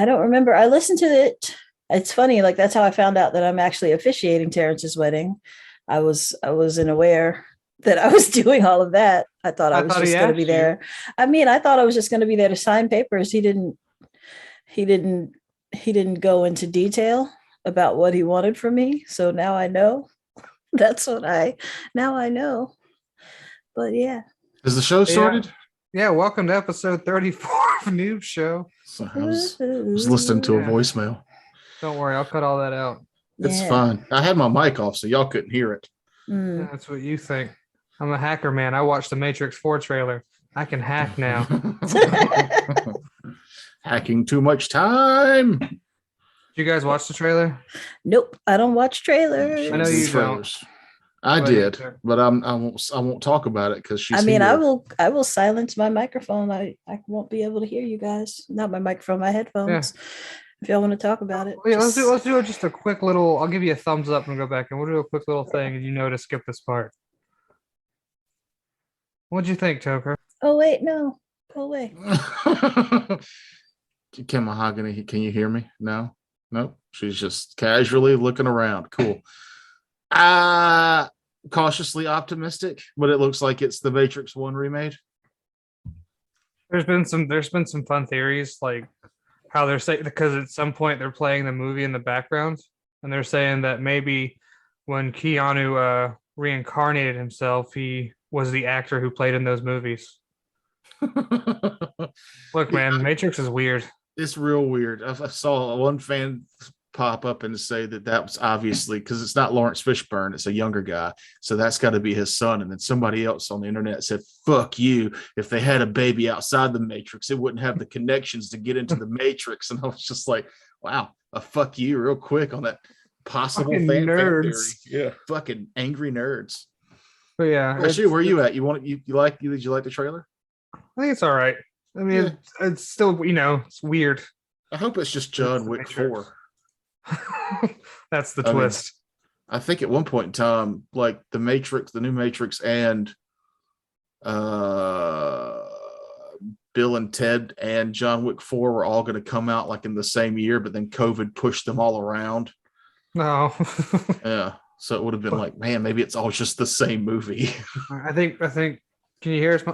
I don't remember. I listened to it. It's funny, like that's how I found out that I'm actually officiating Terrence's wedding. I wasn't aware that I was doing all of that. I thought I I was thought he just going to be asked you. there. I mean, I thought I was just going to be there to sign papers. He didn't he didn't go into detail about what he wanted from me. So now I know. That's what I now I know. But yeah. Is the show Yeah. started? Yeah, welcome to episode 34 of Noob Show. So I was listening to a Yeah. voicemail. Don't worry, I'll cut all that out. It's Yeah. fine. I had my mic off, so y'all couldn't hear it. Mm. That's what you think. I'm a hacker, man. I watched the Matrix 4 trailer. I can hack now. Hacking too much time. Did you guys watch the trailer? Nope. I don't watch trailers. I know you Trailers. I But- did, but I won't talk about it because she's. I mean, here. I will silence my microphone. I won't be able to hear you guys. Not my microphone, my headphones. If y'all want to talk about it. Yeah, just- let's do just a quick little. I'll give you a thumbs up and go back, and we'll do a quick little thing, and you know to skip this part. What'd you think, Toker? Oh wait, no. Go away. Kim Mahogany, can you hear me? No, nope. She's just casually looking around. Cool. Cautiously optimistic, but it looks like it's the Matrix 1 remade. There's been some fun theories, like how they're saying, because at some point they're playing the movie in the background, and they're saying that maybe when Keanu reincarnated himself, he was the actor who played in those movies. Look, man, Matrix is weird. It's real weird. I saw one fan pop up and say that was obviously because it's not Lawrence Fishburne, it's a younger guy, so that's got to be his son. And then somebody else on the internet said, "Fuck you! If they had a baby outside the Matrix, it wouldn't have the connections to get into the Matrix." And I was just like, "Wow, a fuck you real quick on that possible Fucking fan nerds. theory." Yeah, fucking angry nerds. But yeah, Actually, where are you at? You did you like the trailer? I think it's all right. I mean, Yeah. it's still, it's weird. I hope it's just John Wick Matrix. 4. That's the I mean, twist. I think at one point in time, like the Matrix, the new Matrix, and Bill and Ted and John Wick 4 were all going to come out like in the same year, but then COVID pushed them all around. No. Yeah. So it would have been like, man, maybe it's all just the same movie. I think, can you hear us?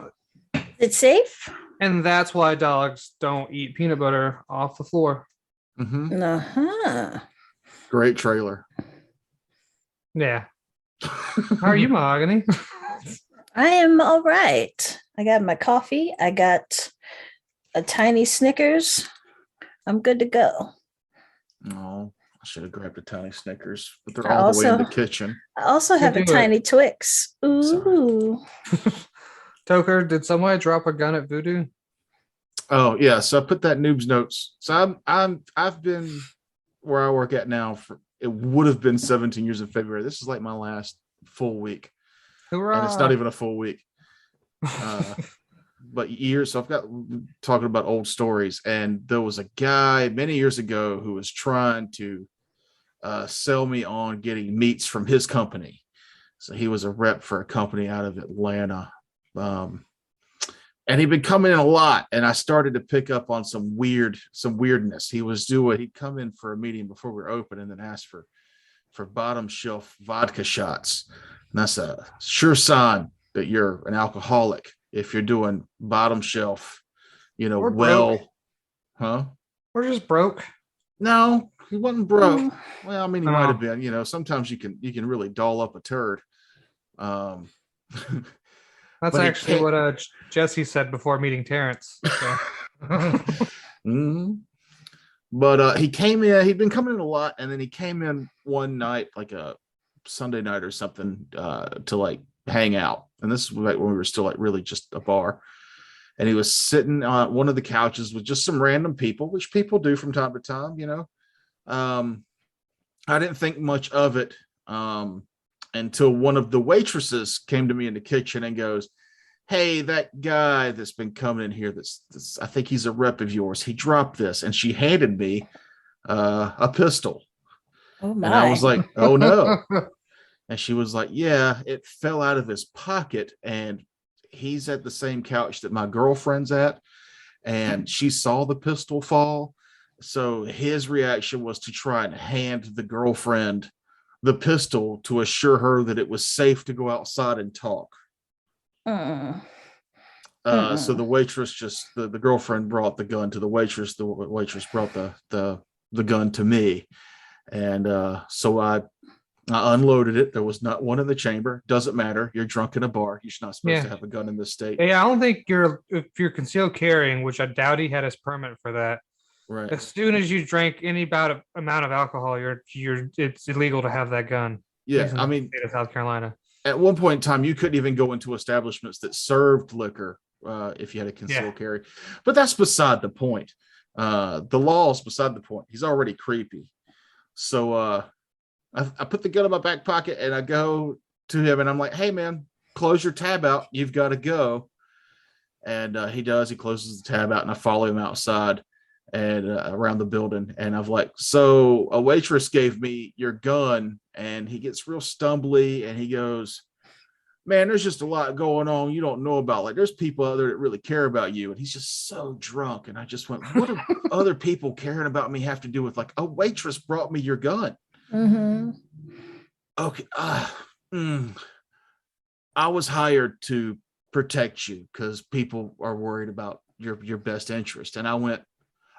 It's safe? And that's why dogs don't eat peanut butter off the floor. Mm-hmm. Uh-huh. Great trailer. Yeah. How are you, Mahogany? I am all right. I got my coffee. I got a tiny Snickers. I'm good to go. Oh, I should have grabbed a tiny Snickers, but they're I all the way in also- the kitchen. I also have a do it. tiny Twix. Ooh. Toker, did somebody drop a gun at Voodoo? Oh yeah, so I put that noob's notes. So I've been where I work at now for it would have been 17 years in February. This is like my last full week, Hoorah! and it's not even a full week. But years. So I've got talking about old stories, and there was a guy many years ago who was trying to sell me on getting meats from his company. So he was a rep for a company out of Atlanta. And he'd been coming in a lot, and I started to pick up on some weirdness. He'd come in for a meeting before we were open and then ask for bottom shelf vodka shots. And that's a sure sign that you're an alcoholic if you're doing bottom shelf, We're well, broke. huh? We're just broke. No, he wasn't broke. Mm. Well, I mean, he might have been, sometimes you can really doll up a turd. That's But he actually can't- what Jesse said before meeting Terrence. So. Mhm. But he came in, he'd been coming in a lot, and then he came in one night, like a Sunday night or something, to like hang out. And this is like when we were still like really just a bar. And he was sitting on one of the couches with just some random people, which people do from time to time, I didn't think much of it until one of the waitresses came to me in the kitchen and goes, "Hey, that guy that's been coming in here, that's I think he's a rep of yours. He dropped this," and she handed me a pistol, Oh my. and I was like, "Oh no!" And she was like, "Yeah, it fell out of his pocket, and he's at the same couch that my girlfriend's at, and she saw the pistol fall, So his reaction was to try and hand the girlfriend the pistol to assure her that it was safe to go outside and talk. Mm. So the waitress the girlfriend brought the gun to the waitress. The waitress brought the gun to me. And so I unloaded it. There was not one in the chamber. Doesn't matter. You're drunk in a bar. You're not supposed to have a gun in this state. Yeah, I don't think if you're concealed carrying, which I doubt he had his permit for that. Right. As soon as you drank any amount of alcohol, it's illegal to have that gun. Yeah, I mean, state of South Carolina. At one point in time, you couldn't even go into establishments that served liquor if you had a concealed carry. But that's beside the point. The law is beside the point. He's already creepy. So I put the gun in my back pocket and I go to him and I'm like, hey, man, close your tab out. You've got to go. And he does. He closes the tab out and I follow him outside and around the building. And I've like, so a waitress gave me your gun. And he gets real stumbly and he goes, man, there's just a lot going on you don't know about. Like, there's people out there that really care about you. And he's just so drunk. And I just went, what do other people caring about me have to do with, like, a waitress brought me your gun? Mm-hmm. Okay. I was hired to protect you because people are worried about your best interest. And I went,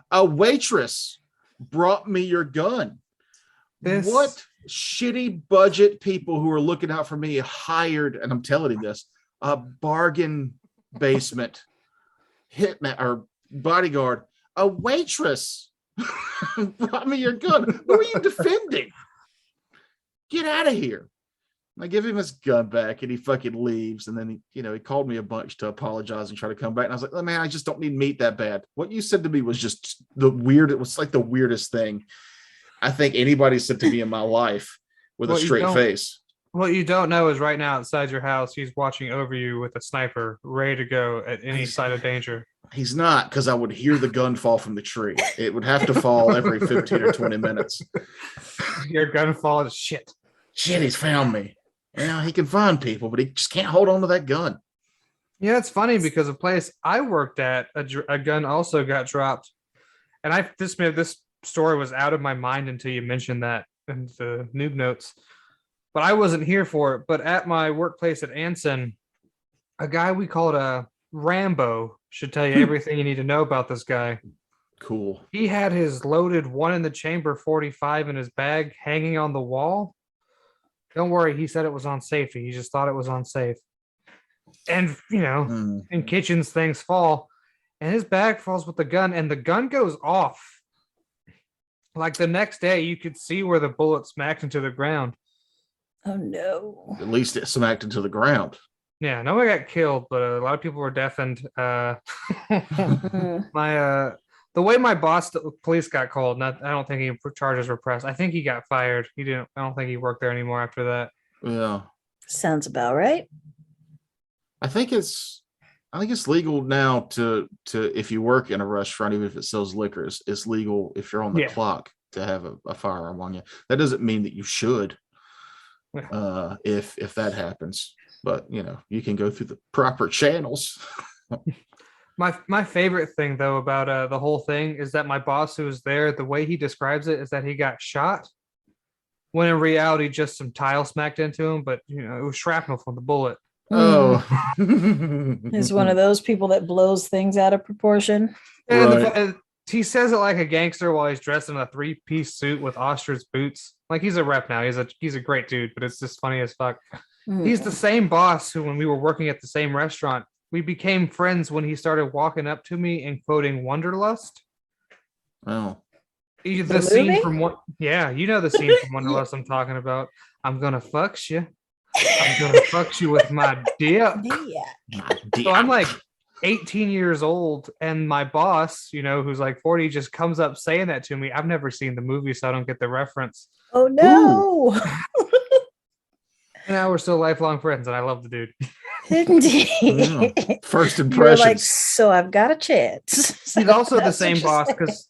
a waitress brought me your gun. What shitty budget people who are looking out for me hired, and I'm telling you this, a bargain basement hitman or bodyguard, a waitress brought me your gun. Who are you defending? Get out of here. I give him his gun back and he fucking leaves. And then he called me a bunch to apologize and try to come back. And I was like, oh, man, I just don't need meat that bad. What you said to me was just it was like the weirdest thing I think anybody said to me in my life with a straight face. What you don't know is right now outside your house, he's watching over you with a sniper ready to go at any sign of danger. He's not, because I would hear the gun fall from the tree. It would have to fall every 15 or 20 minutes. Your gun falls. Shit, he's found me. He can find people, but he just can't hold on to that gun. Yeah, it's funny because a place I worked at, a gun also got dropped. And this story was out of my mind until you mentioned that in the noob notes. But I wasn't here for it. But at my workplace at Anson, a guy we called a Rambo should tell you everything you need to know about this guy. Cool. He had his loaded one in the chamber 45 in his bag hanging on the wall. Don't worry, he said it was on safety. He just thought it was unsafe. And, in kitchens, things fall. And his bag falls with the gun, and the gun goes off. Like the next day, you could see where the bullet smacked into the ground. Oh, no. At least it smacked into the ground. Yeah, nobody got killed, but a lot of people were deafened. The way my boss, the police got called, I don't think any charges were pressed. I think he got fired. I don't think he worked there anymore after that. Yeah. Sounds about right. I think it's legal now to if you work in a restaurant, even if it sells liquor, it's legal if you're on the clock to have a firearm on you. That doesn't mean that you should if that happens. But you can go through the proper channels. My favorite thing though about the whole thing is that my boss who was there, the way he describes it is that he got shot when in reality just some tile smacked into him, but it was shrapnel from the bullet. Oh. He's one of those people that blows things out of proportion. And he says it like a gangster while he's dressed in a 3-piece suit with ostrich boots. Like he's a rep now. He's a great dude, but it's just funny as fuck. He's the same boss who, when we were working at the same restaurant, we became friends when he started walking up to me and quoting Wanderlust. Oh. The scene movie? from what? Yeah, you know the scene from Wanderlust I'm talking about. I'm gonna fuck you. I'm gonna fuck you with my dick. So I'm like 18 years old, and my boss, who's like 40, just comes up saying that to me. I've never seen the movie, so I don't get the reference. Oh no! And now we're still lifelong friends, and I love the dude. Indeed. Yeah. First impressions. You're like, so I've got a chance. He's also the same boss because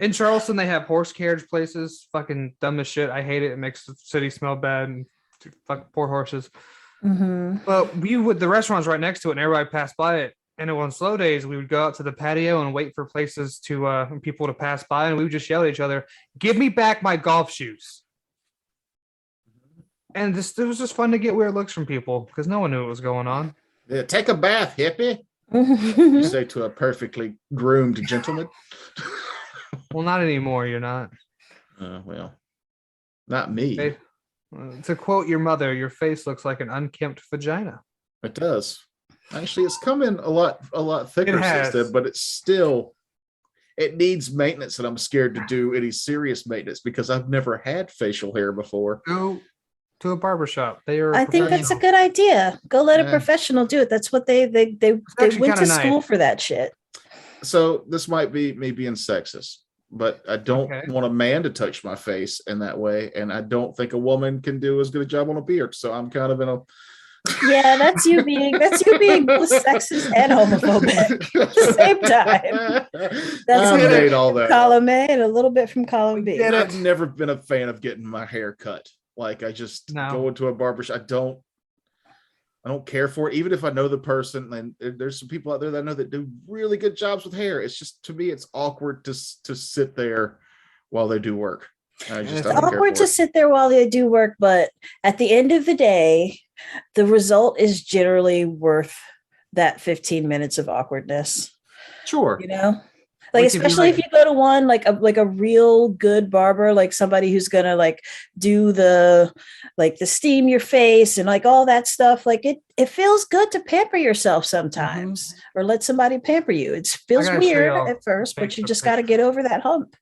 in Charleston they have horse carriage places. Fucking dumb as shit. I hate it. It makes the city smell bad and fuck poor horses. Mm-hmm. But the restaurant's right next to it, and everybody passed by it. And on slow days, we would go out to the patio and wait for places to people to pass by, and we would just yell at each other, "Give me back my golf shoes!" And it was just fun to get weird looks from people because no one knew what was going on. Yeah, take a bath, hippie. You say to a perfectly groomed gentleman. Well, not anymore. You're not. Well, not me. To quote your mother, your face looks like an unkempt vagina. It does. Actually, it's come in a lot thicker since then, but it needs maintenance, and I'm scared to do any serious maintenance because I've never had facial hair before. Go to a barbershop. I think that's a good idea. Go let a professional do it. That's what they went to school for that shit. So this might be me being sexist, but I don't want a man to touch my face in that way, and I don't think a woman can do as good a job on a beard. So I'm kind of in a that's you being both sexist and homophobic at the same time. That's all that. Column A and a little bit from column B. I've never been a fan of getting my hair cut. Like I just go into a barbershop. I don't care for it, even if I know the person. And there's some people out there that I know that do really good jobs with hair. It's just, to me, it's awkward to sit there while they do work. It's awkward to sit there while they do work, but at the end of the day, the result is generally worth that 15 minutes of awkwardness. Sure. You know? Like, especially if you go to one like a real good barber, like somebody who's gonna like do the steam your face and like all that stuff. Like it feels good to pamper yourself sometimes, or let somebody pamper you. It feels weird at first, but you just got to get over that hump.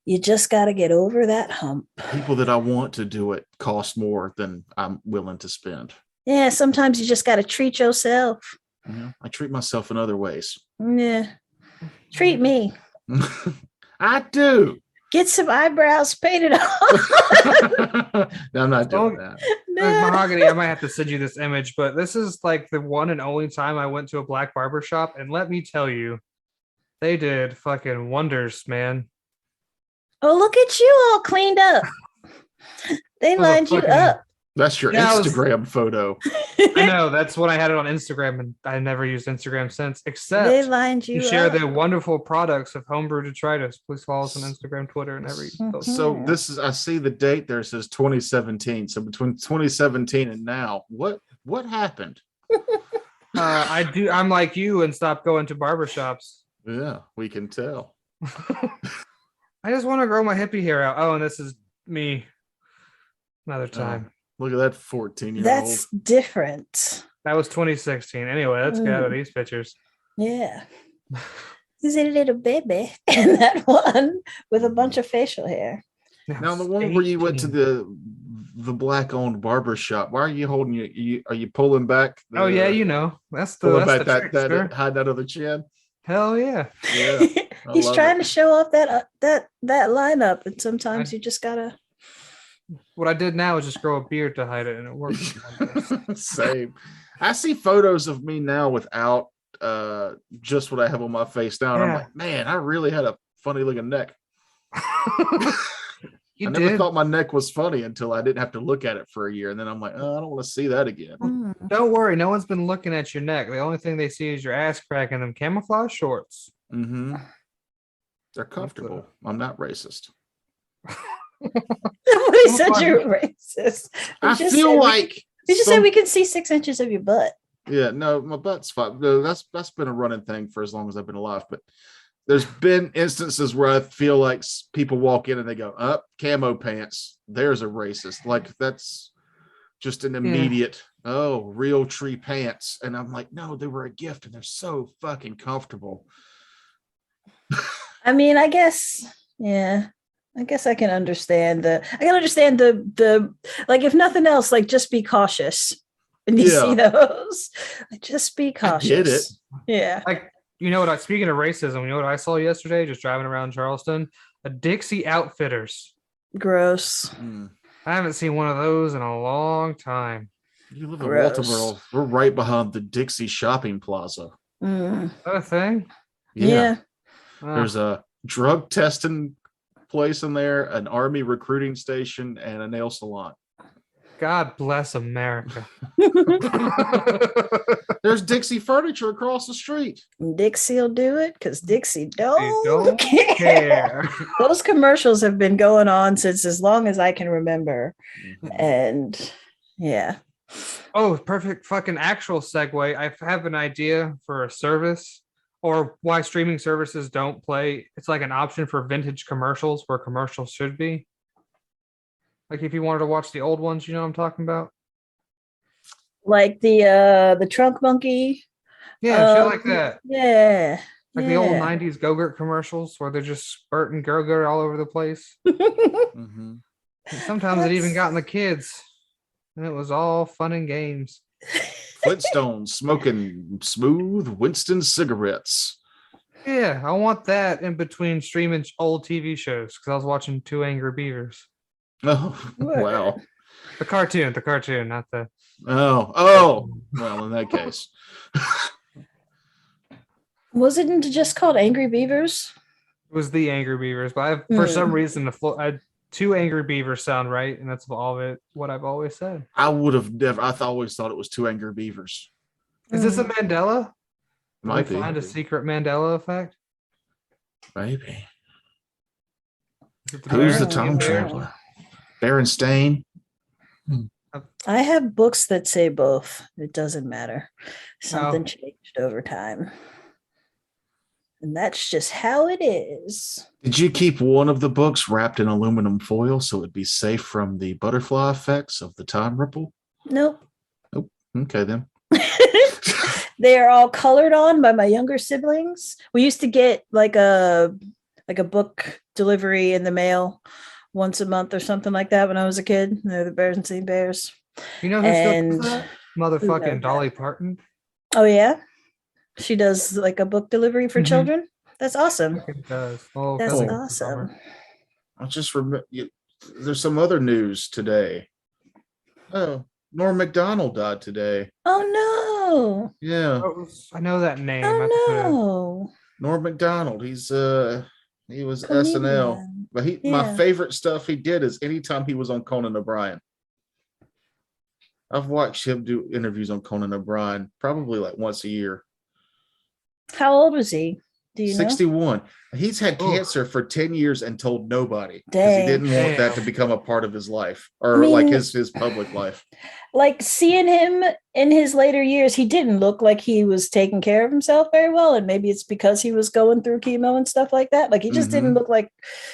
You just got to get over that hump. People that I want to do it cost more than I'm willing to spend. Yeah, sometimes you just got to treat yourself. Yeah, I treat myself in other ways. Yeah. Treat me. I do. Get some eyebrows painted on. No, I'm not doing that. Mahogany, I might have to send you this image, but this is like the one and only time I went to a black barber shop, and let me tell you, they did fucking wonders, man. Oh, look at you all cleaned up. They lined you up. That's your Instagram photo. I know. That's when I had it on Instagram, and I never used Instagram since, except they lined you share up. the wonderful products of Homebrew Detritus. Please follow us on Instagram, Twitter, and every. So this is, I see the date there says 2017. So between 2017 and now, what happened? I'm like you and stopped going to barbershops. Yeah, we can tell. I just want to grow my hippie hair out. Oh, and this is me. Another time. Look at that 14-year-old. That's different. That was 2016. Anyway, let's get out of these pictures. Yeah. He's a little baby. And that one with a bunch of facial hair. Now the one where you went to the black-owned barber shop, why are you holding are you pulling back? Oh yeah, you know. That's the trick, that hide that other chin. Hell yeah. Yeah. He's trying to show off that lineup, and sometimes you just gotta. What I did now is just grow a beard to hide it, and it works. Same. I see photos of me now without just what I have on my face now, and I'm like, man, I really had a funny looking neck. I never thought my neck was funny until I didn't have to look at it for a year, and then I'm like, oh, I don't want to see that again. Don't worry, no one's been looking at your neck. The only thing they see is your ass crack and them camouflage shorts. Mm-hmm. They're comfortable. I'm not racist. Nobody said you were racist. I feel like you just said we can see 6 inches of your butt. Yeah, no, my butt's fine. No, that's been a running thing for as long as I've been alive. But there's been instances where I feel like people walk in and they go, "Up, camo pants." There's a racist. Like that's just an immediate, real tree pants. And I'm like, no, they were a gift, and they're so fucking comfortable. I mean, I guess I can understand the like, if nothing else, like just be cautious when you see those. Like, just be cautious. I get it. Yeah. Like, you know what? Speaking of racism, you know what I saw yesterday? Just driving around Charleston, a Dixie Outfitters. Gross. I haven't seen one of those in a long time. You live in Baltimore. We're right behind the Dixie Shopping Plaza. Is that a thing? Yeah. There's a drug testing place in there, an army recruiting station, and a nail salon. God bless America. There's Dixie Furniture across the street. Dixie'll do it because Dixie They don't don't care. care. Those commercials have been going on since as long as I can remember. And yeah. Oh, perfect fucking actual segue. I have an idea for a service or why streaming services don't play. It's like an option for vintage commercials where commercials should be. Like if you wanted to watch the old ones, you know what I'm talking about? Like the trunk monkey. Yeah, shit like that. Yeah. Like the old 90s Go-Gurt commercials where they're just spurting Go-Gurt all over the place. Mhm. And sometimes it even got in the kids. And it was all fun and games. Flintstones smoking smooth Winston cigarettes. Yeah, I want that in between streaming old TV shows because I was watching Two Angry Beavers. Oh, wow. The cartoon, not the. Oh, well, in that case. Was it just called Angry Beavers? It was the Angry Beavers, but for some reason Two Angry Beavers sound right, and that's all of it. What I've always said. I would have never. Always thought it was Two Angry Beavers. Is this a Mandela? Might be. Find a secret Mandela effect. Maybe. The Who's the Baron? time traveler? Berenstain. I have books that say both. It doesn't matter. Something changed over time. And that's just how it is. Did you keep one of the books wrapped in aluminum foil so it'd be safe from the butterfly effects of the time ripple? Nope. Okay, then. They are all colored on by my younger siblings. We used to get like a book delivery in the mail once a month or something like that when I was a kid. They're the Berenstain Bears. You know who still does that? Motherfucking Dolly Parton. Oh yeah, she does like a book delivery for children. That's awesome. It does. Oh, That's that's awesome. I just remember there's some other news today. Oh, Norm Macdonald died today. Oh no. Yeah. I know that name. Oh no. Norm Macdonald. He was SNL. Comedian. But my favorite stuff he did is anytime he was on Conan O'Brien. I've watched him do interviews on Conan O'Brien probably like once a year. How old was he? Do you 61. He's had cancer for 10 years and told nobody because Dang. he didn't want that to become a part of his life or his public life. Like seeing him in his later years, he didn't look like he was taking care of himself very well. And maybe it's because he was going through chemo and stuff like that. Like he just didn't look like,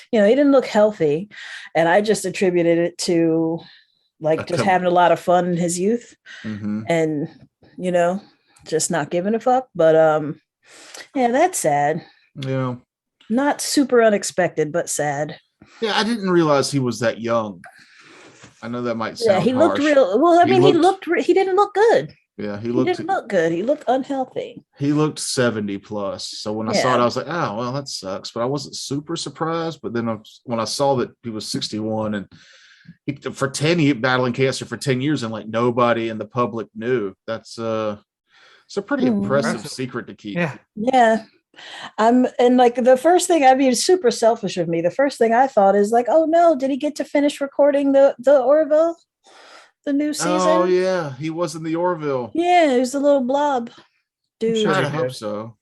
he didn't look healthy. And I just attributed it to like just having a lot of fun in his youth and, just not giving a fuck. But yeah, that's sad. Yeah. Not super unexpected, but sad. Yeah, I didn't realize he was that young. I know that might sound he looked harsh. real. Well, I mean, he didn't look good. Yeah, he didn't look good. He looked unhealthy. He looked 70 plus. So when I saw it, I was like, oh, well, that sucks. But I wasn't super surprised. But then when I saw that he was 61 and for 10 years battling cancer for 10 years and like nobody in the public knew, that's it's a pretty impressive secret to keep. Yeah. And like the first thing, I mean, super selfish of me. The first thing I thought is like, oh no, did he get to finish recording the Orville, the new season? Oh yeah, he was in the Orville. Yeah, he was the little blob dude. I hope so.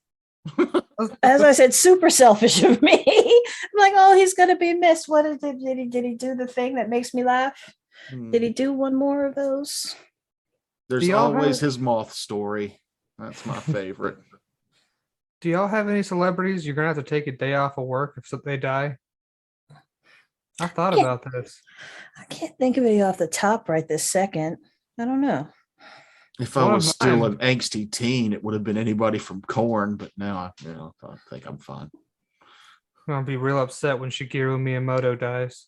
As I said, super selfish of me. I'm like, oh, he's gonna be missed. What did he do the thing that makes me laugh? Did he do one more of those? There's always his moth story. That's my favorite. Do y'all have any celebrities you're gonna have to take a day off of work if they die? I thought about this. I can't think of any off the top right this second. I don't know. If I was still an angsty teen, it would have been anybody from Korn, but now I think I'm fine. I'm gonna be real upset when Shigeru Miyamoto dies.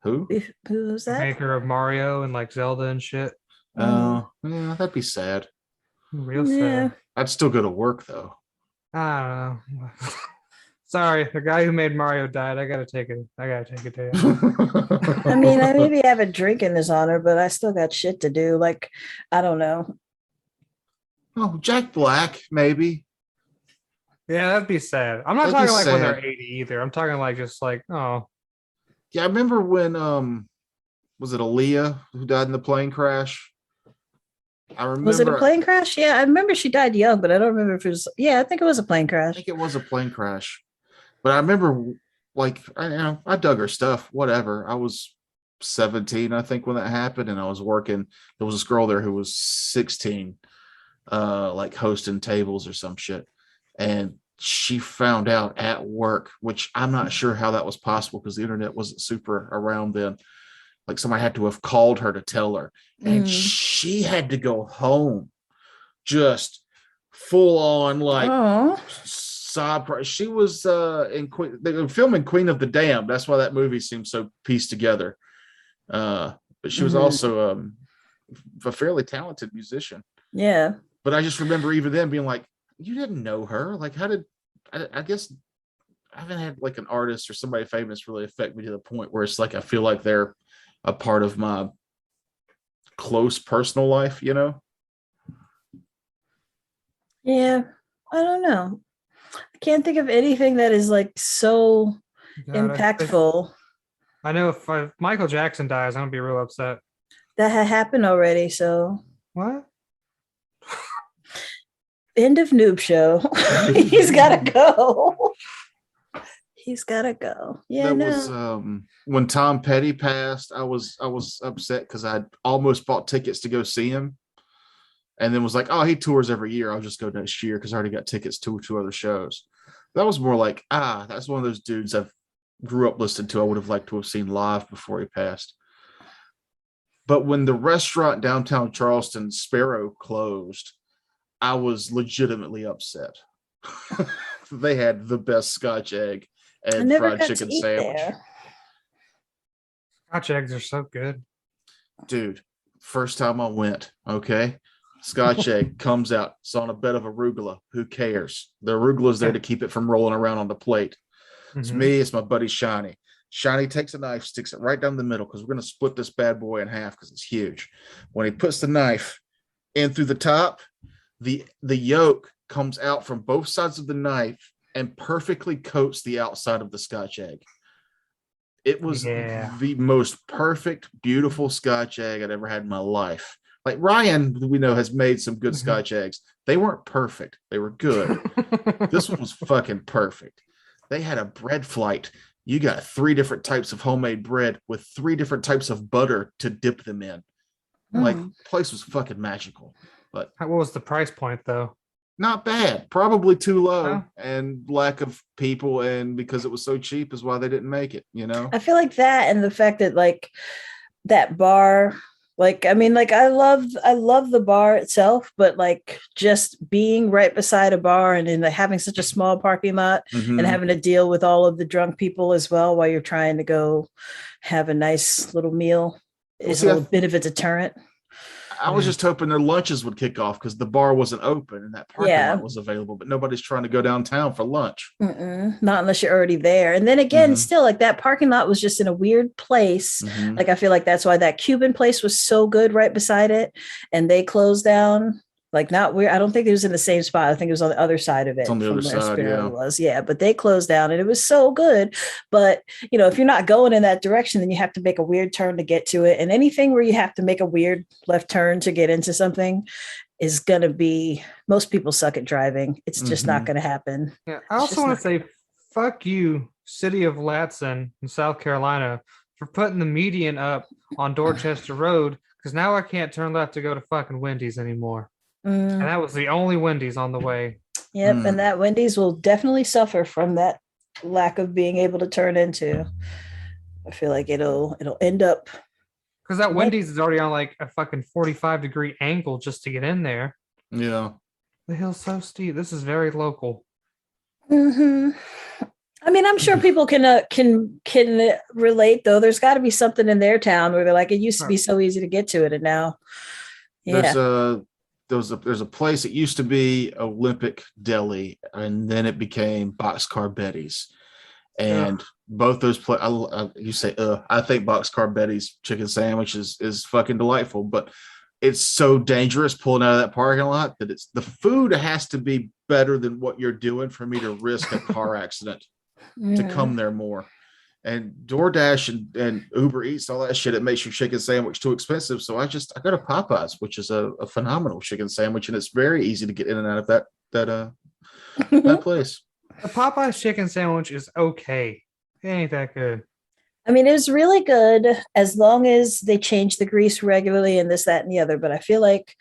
Who? Who's that? Maker of Mario and like Zelda and shit. Oh, yeah, that'd be sad. Real sad. I'd still go to work though. I don't know. Sorry, the guy who made Mario died. I gotta take a day off. I mean, I maybe have a drink in his honor, but I still got shit to do. Like, I don't know. Oh, Jack Black, maybe. Yeah, that'd be sad. I'm not talking like when they're 80 either. I'm talking like just like, oh. Yeah, I remember when Was it Aaliyah who died in the plane crash? I remember. Was it a plane crash? Yeah, I remember she died young, but I don't remember if it was. Yeah, I think it was a plane I crash. think it was a plane crash. But I remember, like, I dug her stuff. Whatever. I was 17, I think, when that happened, and I was working. There was this girl there who was 16, like hosting tables or some shit, and she found out at work, which I'm not sure how that was possible because the internet wasn't super around then. Like somebody had to have called her to tell her, and she had to go home, just full on like sob. She was they were filming Queen of the Damned. That's why that movie seems so pieced together. But she was also a fairly talented musician. Yeah. But I just remember even then being like, you didn't know her. Like, how did I guess I haven't had like an artist or somebody famous really affect me to the point where it's like I feel like they're a part of my close personal life, you know? Yeah. I don't know. I can't think of anything that is like so impactful. I know if Michael Jackson dies, I'm gonna be real upset. That had happened already. So what? End of Noob Show. He's gotta go. He's gotta go. Yeah, that was when Tom Petty passed. I was upset because I almost bought tickets to go see him, and then was like, oh, he tours every year. I'll just go next year because I already got tickets to 2 other shows. That was more like, that's one of those dudes I've grew up listening to. I would have liked to have seen live before he passed. But when the restaurant downtown Charleston, Sparrow, closed, I was legitimately upset. They had the best Scotch egg and fried chicken sandwich. There. Scotch eggs are so good. Dude, first time I went, okay? Scotch egg comes out. It's on a bed of arugula. Who cares? The arugula is there to keep it from rolling around on the plate. It's me. It's my buddy Shiny. Shiny takes a knife, sticks it right down the middle because we're going to split this bad boy in half because it's huge. When he puts the knife in through the top, the yolk comes out from both sides of the knife and perfectly coats the outside of the Scotch egg. It was the most perfect, beautiful Scotch egg I'd ever had in my life. Like Ryan, we know, has made some good Scotch eggs. They weren't perfect. They were good. This one was fucking perfect. They had a bread flight. You got 3 different types of homemade bread with 3 different types of butter to dip them in. Like, the place was fucking magical. But what was the price point, though? Not bad. Probably too low, and lack of people, and because it was so cheap is why they didn't make it, you know? I feel like that, and the fact that like that bar, like, I mean, like I love the bar itself, but like just being right beside a bar and in having such a small parking lot and having to deal with all of the drunk people as well while you're trying to go have a nice little meal is a bit of a deterrent. I was just hoping their lunches would kick off because the bar wasn't open and that parking lot was available, but nobody's trying to go downtown for lunch. Not unless you're already there. And then again, still like that parking lot was just in a weird place. Like, I feel like that's why that Cuban place was so good right beside it. And they closed down. Like, not weird. I don't think it was in the same spot. I think it was on the other side of it. It's on the other side, yeah. But they closed down and it was so good. But, you know, if you're not going in that direction, then you have to make a weird turn to get to it. And anything where you have to make a weird left turn to get into something is going to be, most people suck at driving. It's just not going to happen. Yeah. I also want to say, fuck you, City of Latson in South Carolina, for putting the median up on Dorchester Road, because now I can't turn left to go to fucking Wendy's anymore. And that was the only Wendy's on the way. Yep, and that Wendy's will definitely suffer from that lack of being able to turn into. I feel like it'll end up because that Wendy's is already on like a fucking 45-degree angle just to get in there. Yeah, the hill's so steep. This is very local. I mean, I'm sure people can relate though. There's got to be something in their town where they're like, it used to be so easy to get to it, and now, there's a place. It used to be Olympic Deli, and then it became Boxcar Betty's. And both those you say, I think Boxcar Betty's chicken sandwich is fucking delightful, but it's so dangerous pulling out of that parking lot that the food has to be better than what you're doing for me to risk a car accident to come there more. And DoorDash and Uber Eats, all that shit, it makes your chicken sandwich too expensive. So I go to Popeyes, which is a phenomenal chicken sandwich, and it's very easy to get in and out of that place. The Popeye's chicken sandwich is okay. It ain't that good. I mean, it was really good as long as they change the grease regularly and this, that, and the other. But I feel like,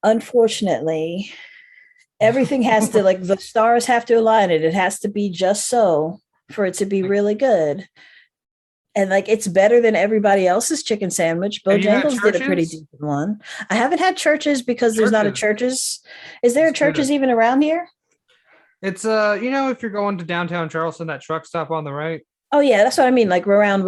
unfortunately, everything has to, like, the stars have to align it. It has to be just so for it to be really good. And like, it's better than everybody else's chicken sandwich. Bojangles did a pretty decent one. I haven't had Churches because there's not a Churches. Is there a Churches even around here? It's if you're going to downtown Charleston, that truck stop on the right. Oh yeah, that's what I mean. Like around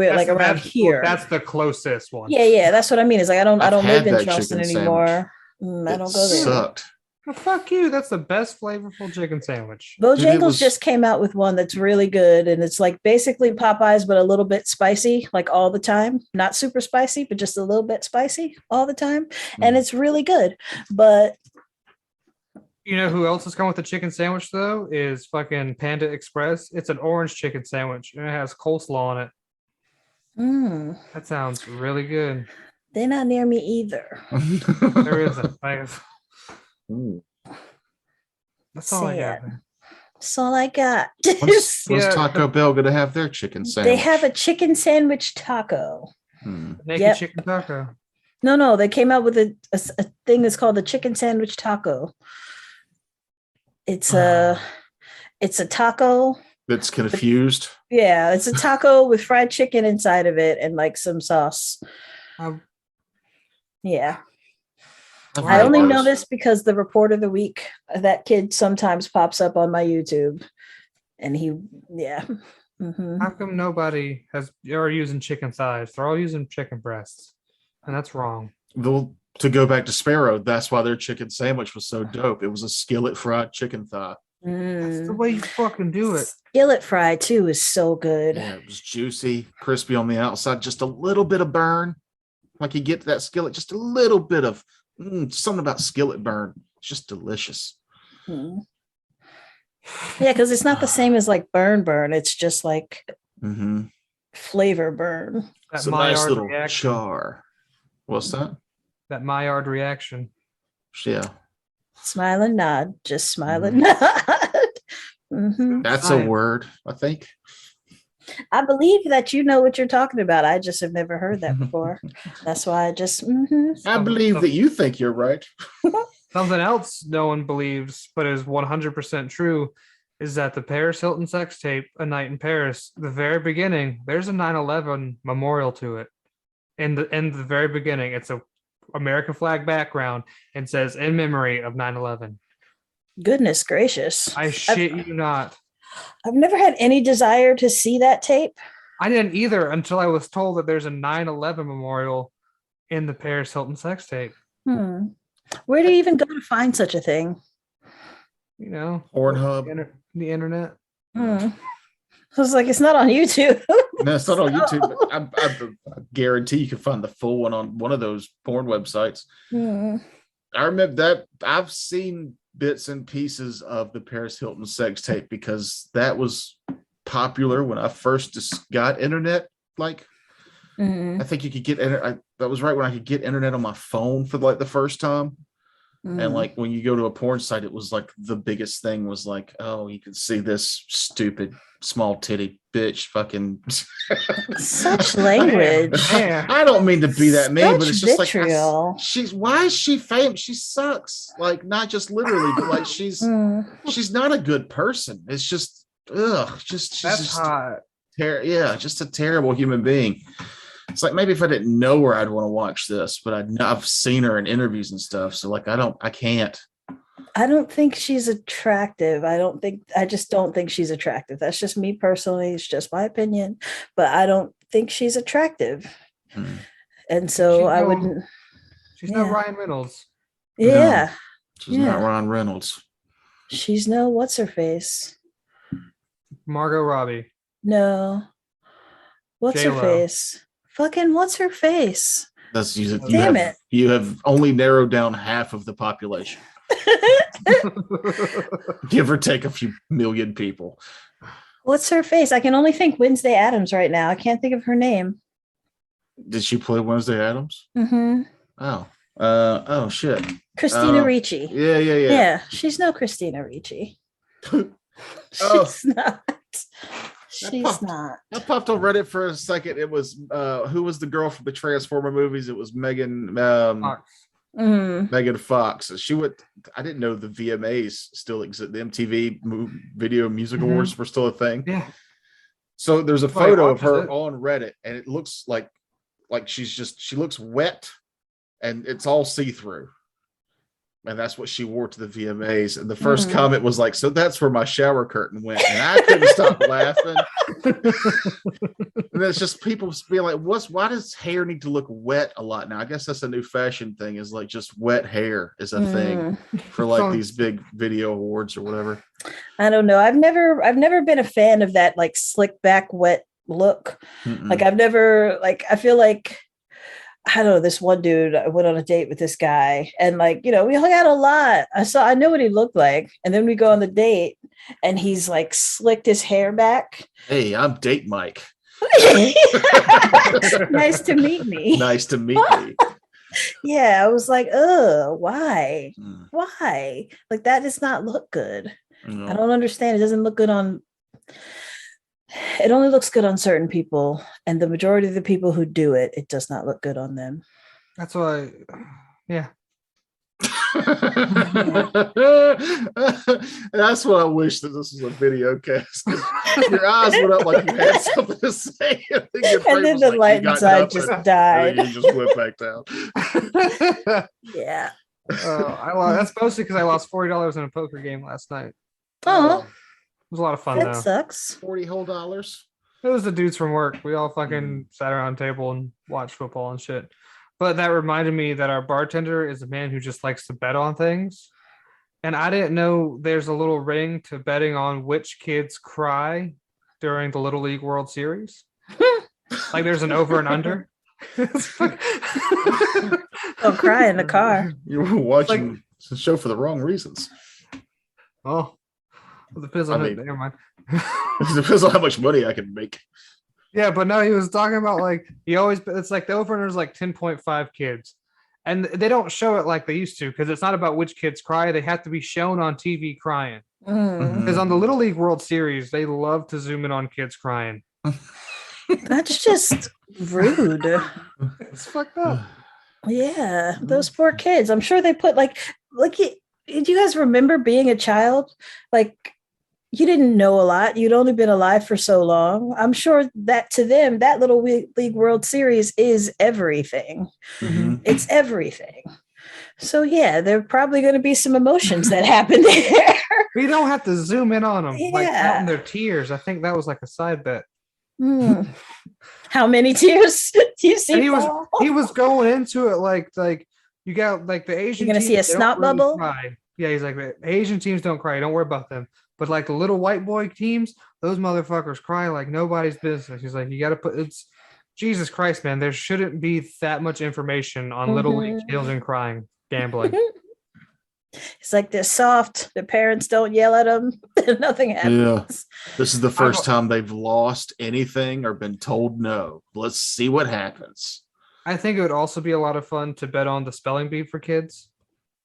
here. That's the closest one. Yeah. That's what I mean. Is like I don't live in Charleston anymore. I don't go there. Sucked. Well, fuck you. That's the best flavorful chicken sandwich. Bojangles just came out with one that's really good. And it's like basically Popeyes, but a little bit spicy, like all the time. Not super spicy, but just a little bit spicy all the time. And it's really good. But you know who else has come with a chicken sandwich though? Is fucking Panda Express. It's an orange chicken sandwich and it has coleslaw on it. That sounds really good. They're not near me either. There isn't. That's all I got. That's all I got. When's Taco Bell going to have their chicken sandwich? They have a chicken sandwich taco. Naked chicken taco. No, they came out with a thing that's called the chicken sandwich taco. It's a taco that's confused. It's a taco with fried chicken inside of it and like some sauce. I only know this because the report of the week, that kid sometimes pops up on my YouTube, and How come nobody are using chicken thighs? They're all using chicken breasts, and that's wrong. Well, to go back to Sparrow, that's why their chicken sandwich was so dope. It was a skillet fried chicken thigh. That's the way you fucking do it. Skillet fry too is so good. Yeah, it was juicy, crispy on the outside, just a little bit of burn. Like you get to that skillet, just a little bit of something about skillet burn. It's just delicious. Yeah, because it's not the same as like burn. It's just like flavor burn. It's a nice little char. What's that? That Maillard reaction. Yeah. Smile and nod. Just smile and nod. That's a word, I think. I believe that you know what you're talking about. I just have never heard that before. That's why I just. I believe that you think you're right. Something else no one believes, but is 100% true, is that the Paris Hilton sex tape, A Night in Paris, the very beginning, there's a 9/11 memorial to it. In the very beginning, it's a American flag background and says in memory of 9/11. Goodness gracious! I shit you not. I've never had any desire to see that tape. I didn't either until I was told that there's a 9/11 memorial in the Paris Hilton sex tape. Where do you even go to find such a thing? You know, Pornhub, the internet. I was like, it's not on YouTube. No, it's not on YouTube. But I guarantee you can find the full one on one of those porn websites. I remember that I've seen bits and pieces of the Paris Hilton sex tape because that was popular when I first got internet. Like, I think you could get that was right when I could get internet on my phone for like the first time. And like when you go to a porn site, it was like the biggest thing was like, oh, you can see this stupid small titty bitch fucking such language. I don't mean to be that mean, but it's just vitriol. Like why is she famous? She sucks. Like not just literally, but like she's not a good person. It's just she's just hot. Just a terrible human being. It's like maybe if I didn't know her, I'd want to watch this, but I've seen her in interviews and stuff. So like, I can't. I don't think she's attractive. I just don't think she's attractive. That's just me personally. It's just my opinion, but I don't think she's attractive. And so I wouldn't. She's not Ryan Reynolds. Yeah. No, she's not Ryan Reynolds. She's no, what's her face? Margot Robbie. No. What's J-Lo. her face? Fucking what's her face? That's Damn it. You have only narrowed down half of the population. Give or take a few million people. What's her face? I can only think Wednesday Adams right now. I can't think of her name. Did she play Wednesday Adams? Mm-hmm. Oh shit. Christina Ricci. Yeah. Yeah, she's no Christina Ricci. Oh. She's not. She's not. I popped on Reddit for a second. It was who was the girl from the Transformer movies? It was Megan Megan Fox. She would. I didn't know the VMAs still exist. The MTV Video Music Awards were still a thing. Yeah. So there's a photo of her on Reddit, and it looks like she looks wet, and it's all see through. And that's what she wore to the VMAs. And the first comment was like, so that's where my shower curtain went. And I couldn't stop laughing. And it's just people being like, why does hair need to look wet a lot now? I guess that's a new fashion thing, is like just wet hair is a thing for like these big video awards or whatever. I don't know. I've never been a fan of that like slick back wet look. Like I feel like, I don't know, this one dude, I went on a date with this guy, and like, we hung out a lot. I knew what he looked like. And then we go on the date and he's like slicked his hair back. Hey, I'm Date Mike. Nice to meet me. Nice to meet me. Yeah, I was like, why? Why? Like, that does not look good. No. I don't understand. It doesn't look good it only looks good on certain people, and the majority of the people who do it, it does not look good on them. That's why, yeah. That's what I wish that this was a video cast. Your eyes went up like you had something to say. And then the light inside just died. And you just went back down. Yeah. That's mostly because I lost $40 in a poker game last night. Oh. It was a lot of fun, that though. Sucks. $40 whole dollars. It was the dudes from work. We all fucking sat around a table and watched football and shit. But that reminded me that our bartender is a man who just likes to bet on things. And I didn't know there's a little ring to betting on which kids cry during the Little League World Series. Like there's an over and under. Don't cry in the car. You were watching the show for the wrong reasons. Oh. Well, depends on never mind. It depends on how much money I can make. Yeah, but no, he was talking about like it's like the over-under is like 10.5 kids. And they don't show it like they used to because it's not about which kids cry. They have to be shown on TV crying. Because on the Little League World Series, they love to zoom in on kids crying. That's just rude. It's fucked up. Yeah, those poor kids. I'm sure they put like do you guys remember being a child? Like, you didn't know a lot. You'd only been alive for so long. I'm sure that to them, that Little League World Series is everything. It's everything. So yeah, there are probably going to be some emotions that happen there. We don't have to zoom in on them, like counting their tears. I think that was like a side bet. How many tears do you see? And he was going into it like you got like the Asian. You're gonna see a snot bubble. Cry. Yeah, he's like the Asian teams don't cry. Don't worry about them. But like the little white boy teams, those motherfuckers cry like nobody's business. He's like, you got to it's Jesus Christ, man. There shouldn't be that much information on little league children crying, gambling. It's like they're soft. Their parents don't yell at them. Nothing happens. Yeah. This is the first time they've lost anything or been told no. Let's see what happens. I think it would also be a lot of fun to bet on the spelling bee for kids,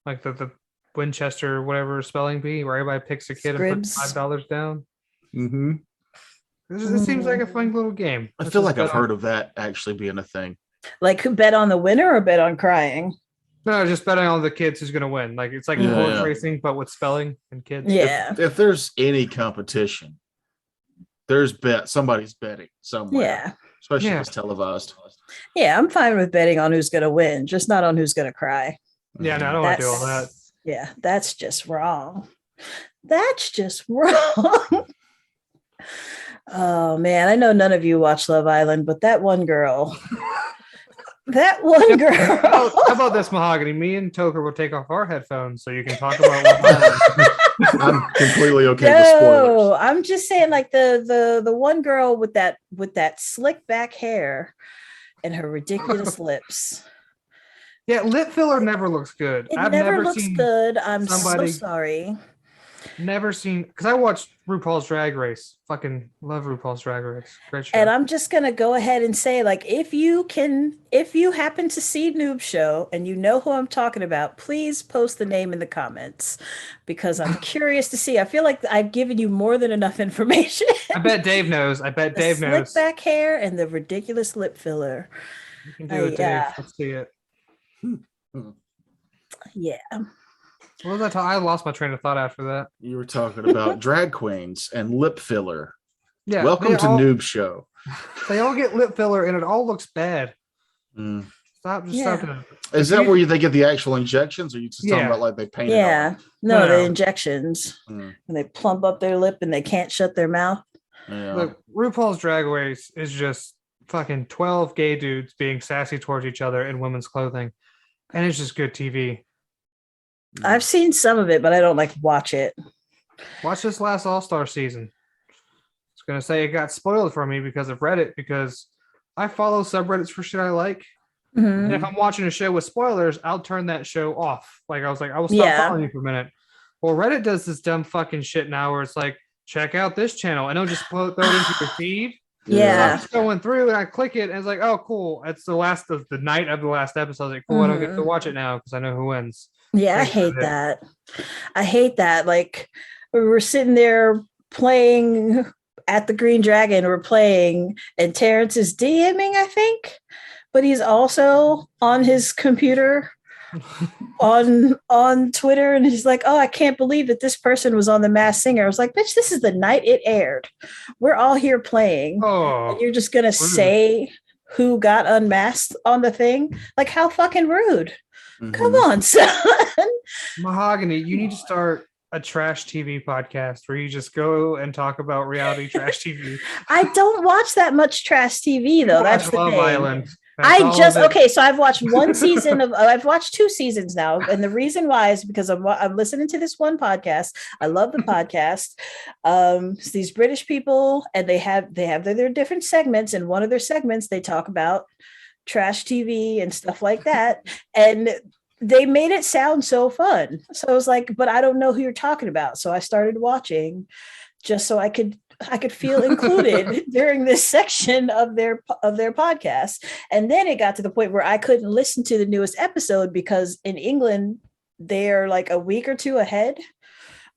like the Winchester whatever spelling bee, where everybody picks a kid and puts $5 down. It seems like a fun little game. I feel like I've heard of that actually being a thing. Like, who bet on the winner or bet on crying? No, just betting on the kids who's going to win. Like, it's like horse racing, but with spelling and kids. Yeah. If there's any competition, there's somebody's betting somewhere. Yeah. Especially if it's televised. Yeah, I'm fine with betting on who's going to win, just not on who's going to cry. Yeah, no, I don't want to do all that. Yeah, that's just wrong. That's just wrong. Oh, man, I know none of you watch Love Island, but that one girl. How about this, Mahogany? Me and Toker will take off our headphones so you can talk about Love Island. I'm completely okay with spoilers. I'm just saying, like the one girl with that slick back hair and her ridiculous lips. Yeah, lip filler never looks good. It never looks good. I'm so sorry. Never seen, because I watched RuPaul's Drag Race. Fucking love RuPaul's Drag Race. Great show. And I'm just gonna go ahead and say, like, if you happen to see Noob Show and you know who I'm talking about, please post the name in the comments because I'm curious to see. I feel like I've given you more than enough information. I bet Dave knows. I bet The Dave slick knows. back hair and the ridiculous lip filler. You can do it, Dave. Yeah. Let's see it. Yeah. What was that? I lost my train of thought after that. You were talking about drag queens and lip filler. Yeah. Welcome to Noob Show. They all get lip filler and it all looks bad. Mm. Stop. Is that where they get the actual injections, or you just talking about like they paint it Yeah. on? No, the injections. Mm. And they plump up their lip and they can't shut their mouth. Yeah. Look, RuPaul's Drag Race is just fucking 12 gay dudes being sassy towards each other in women's clothing. And it's just good TV. I've seen some of it, but I don't like watch it. Watch this last All-Star season. I was going to say it got spoiled for me because of Reddit, because I follow subreddits for shit I like. Mhm. And if I'm watching a show with spoilers, I'll turn that show off. Like I was like, I will stop following you for a minute. Well, Reddit does this dumb fucking shit now where it's like, check out this channel, and it'll just throw it into your feed. Yeah. So I'm just going through and I click it and it's like, oh, cool. It's the last of the night of the last episode. I was like, cool, I don't get to watch it now because I know who wins. Yeah, I hate that. I hate that. Like, we were sitting there playing at the Green Dragon, we're playing, and Terrence is DMing, I think, but he's also on his computer on Twitter, and he's like, oh, I can't believe that this person was on The Masked Singer. I was like, bitch, this is the night it aired. We're all here playing. Oh, and you're just gonna say who got unmasked on the thing? Like, how fucking rude. Mm-hmm. Come on, son. Mahogany, you need to start a trash TV podcast where you just go and talk about reality trash TV. I don't watch that much trash TV though. That's the Love thing. Island. So I've watched one season of, I've watched 2 seasons now. And the reason why is because I'm listening to this one podcast. I love the podcast. It's these British people, and they have their different segments. And one of their segments, they talk about trash TV and stuff like that. And they made it sound so fun. So I was like, but I don't know who you're talking about. So I started watching just so I could feel included during this section of their podcast. And then it got to the point where I couldn't listen to the newest episode because in England, they're like a week or 2 ahead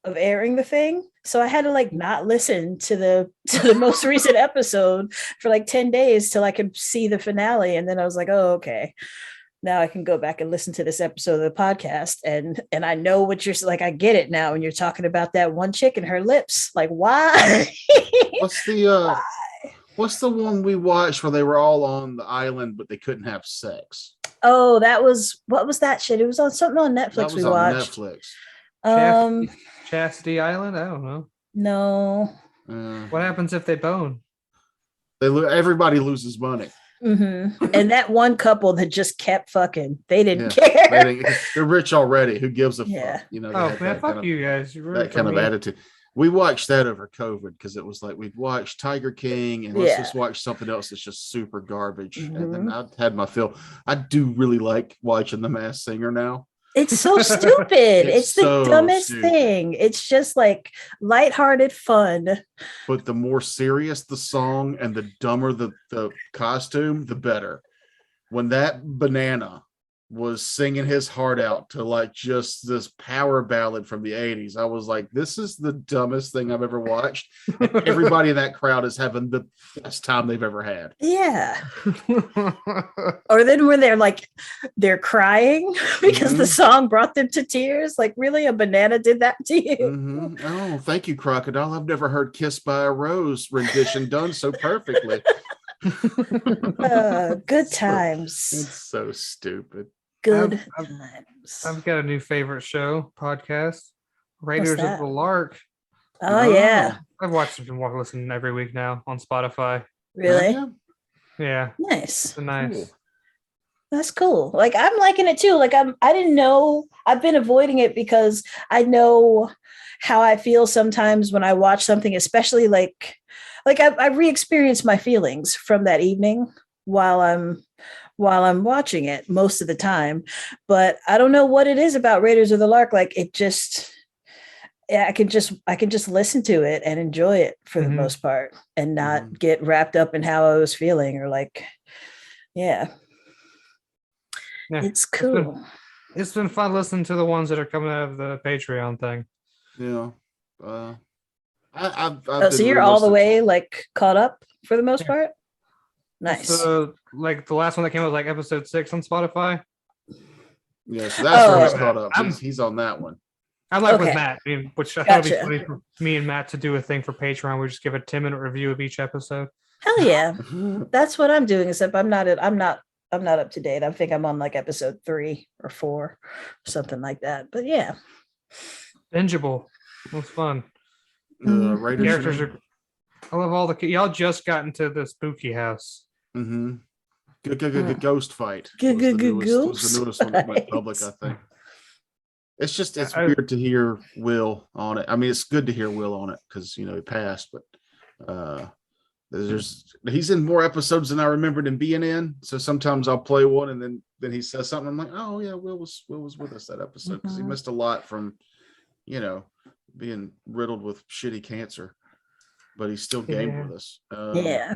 of airing the thing. So I had to like not listen to the most recent episode for like 10 days till I could see the finale. And then I was like, oh, okay. Now I can go back and listen to this episode of the podcast, and I know what you're like. I get it now when you're talking about that one chick and her lips. Like, why? What's the one we watched where they were all on the island but they couldn't have sex? Oh, what was that shit? It was on something on Netflix we watched. Netflix. Chastity Island? I don't know. No. What happens if they bone? Everybody loses money. Mm-hmm. And that one couple that just kept fucking, they didn't care. They're rich already. Who gives a fuck? You know. Oh man, fuck you guys. That kind of attitude. We watched that over COVID because it was like we'd watch Tiger King and let's just watch something else that's just super garbage. Mm-hmm. And then I had my fill. I do really like watching The Masked Singer now. It's so stupid. It's the dumbest thing. It's just like lighthearted fun. But the more serious the song and the dumber the costume, the better. When that banana was singing his heart out to like just this power ballad from the 80s, I was like, this is the dumbest thing I've ever watched. And everybody in that crowd is having the best time they've ever had. Yeah. Or then when they're crying because the song brought them to tears. Like, really, a banana did that to you? Mm-hmm. Oh, thank you, Crocodile. I've never heard Kissed by a Rose rendition done so perfectly. Good times. It's so stupid. Good times. I've got a new favorite show podcast, Raiders of the Lark. Oh yeah, I've watched it and listened every week now on Spotify. Really? Yeah. Nice. It's nice. Cool. That's cool. Like, I'm liking it too. Like, I didn't know. I've been avoiding it because I know how I feel sometimes when I watch something, especially like I re-experience my feelings from that evening while I'm watching it most of the time. But I don't know what it is about Raiders of the Lark. Like, it just, yeah, I can just listen to it and enjoy it for the Mhm. most part and not Mhm. get wrapped up in how I was feeling or like, yeah, Yeah, it's it's been cool. it's been fun listening to the ones that are coming out of the Patreon thing. Yeah. I've Oh, so been you're all the re-listening. way like caught up for the most Yeah. part? What's Nice. the last one that came out was like episode 6 on Spotify? Yeah, so that's where he's Oh, caught up. I'm He's on that one. I'm like with okay. Matt, which I thought it'd be Gotcha. funny for me and Matt to do a thing for Patreon. We just give a 10-minute review of each episode. Hell yeah. That's what I'm doing, except I'm not up to date. I think I'm on like episode 3 or 4 or something like that. But yeah. Bingeable. It was fun. The Raiders. Characters are. I love all the y'all just got into the spooky house. Mm-hmm. Ghost Fight Good, was good, the good newest one that went public, I think. It's weird to hear Will on it. I mean, it's good to hear Will on it because he passed, but he's in more episodes than I remembered him being in. So sometimes I'll play one and then he says something. I'm like, oh yeah, Will was with us that episode because he missed a lot from being riddled with shitty cancer, but he's still gamed with us. Yeah.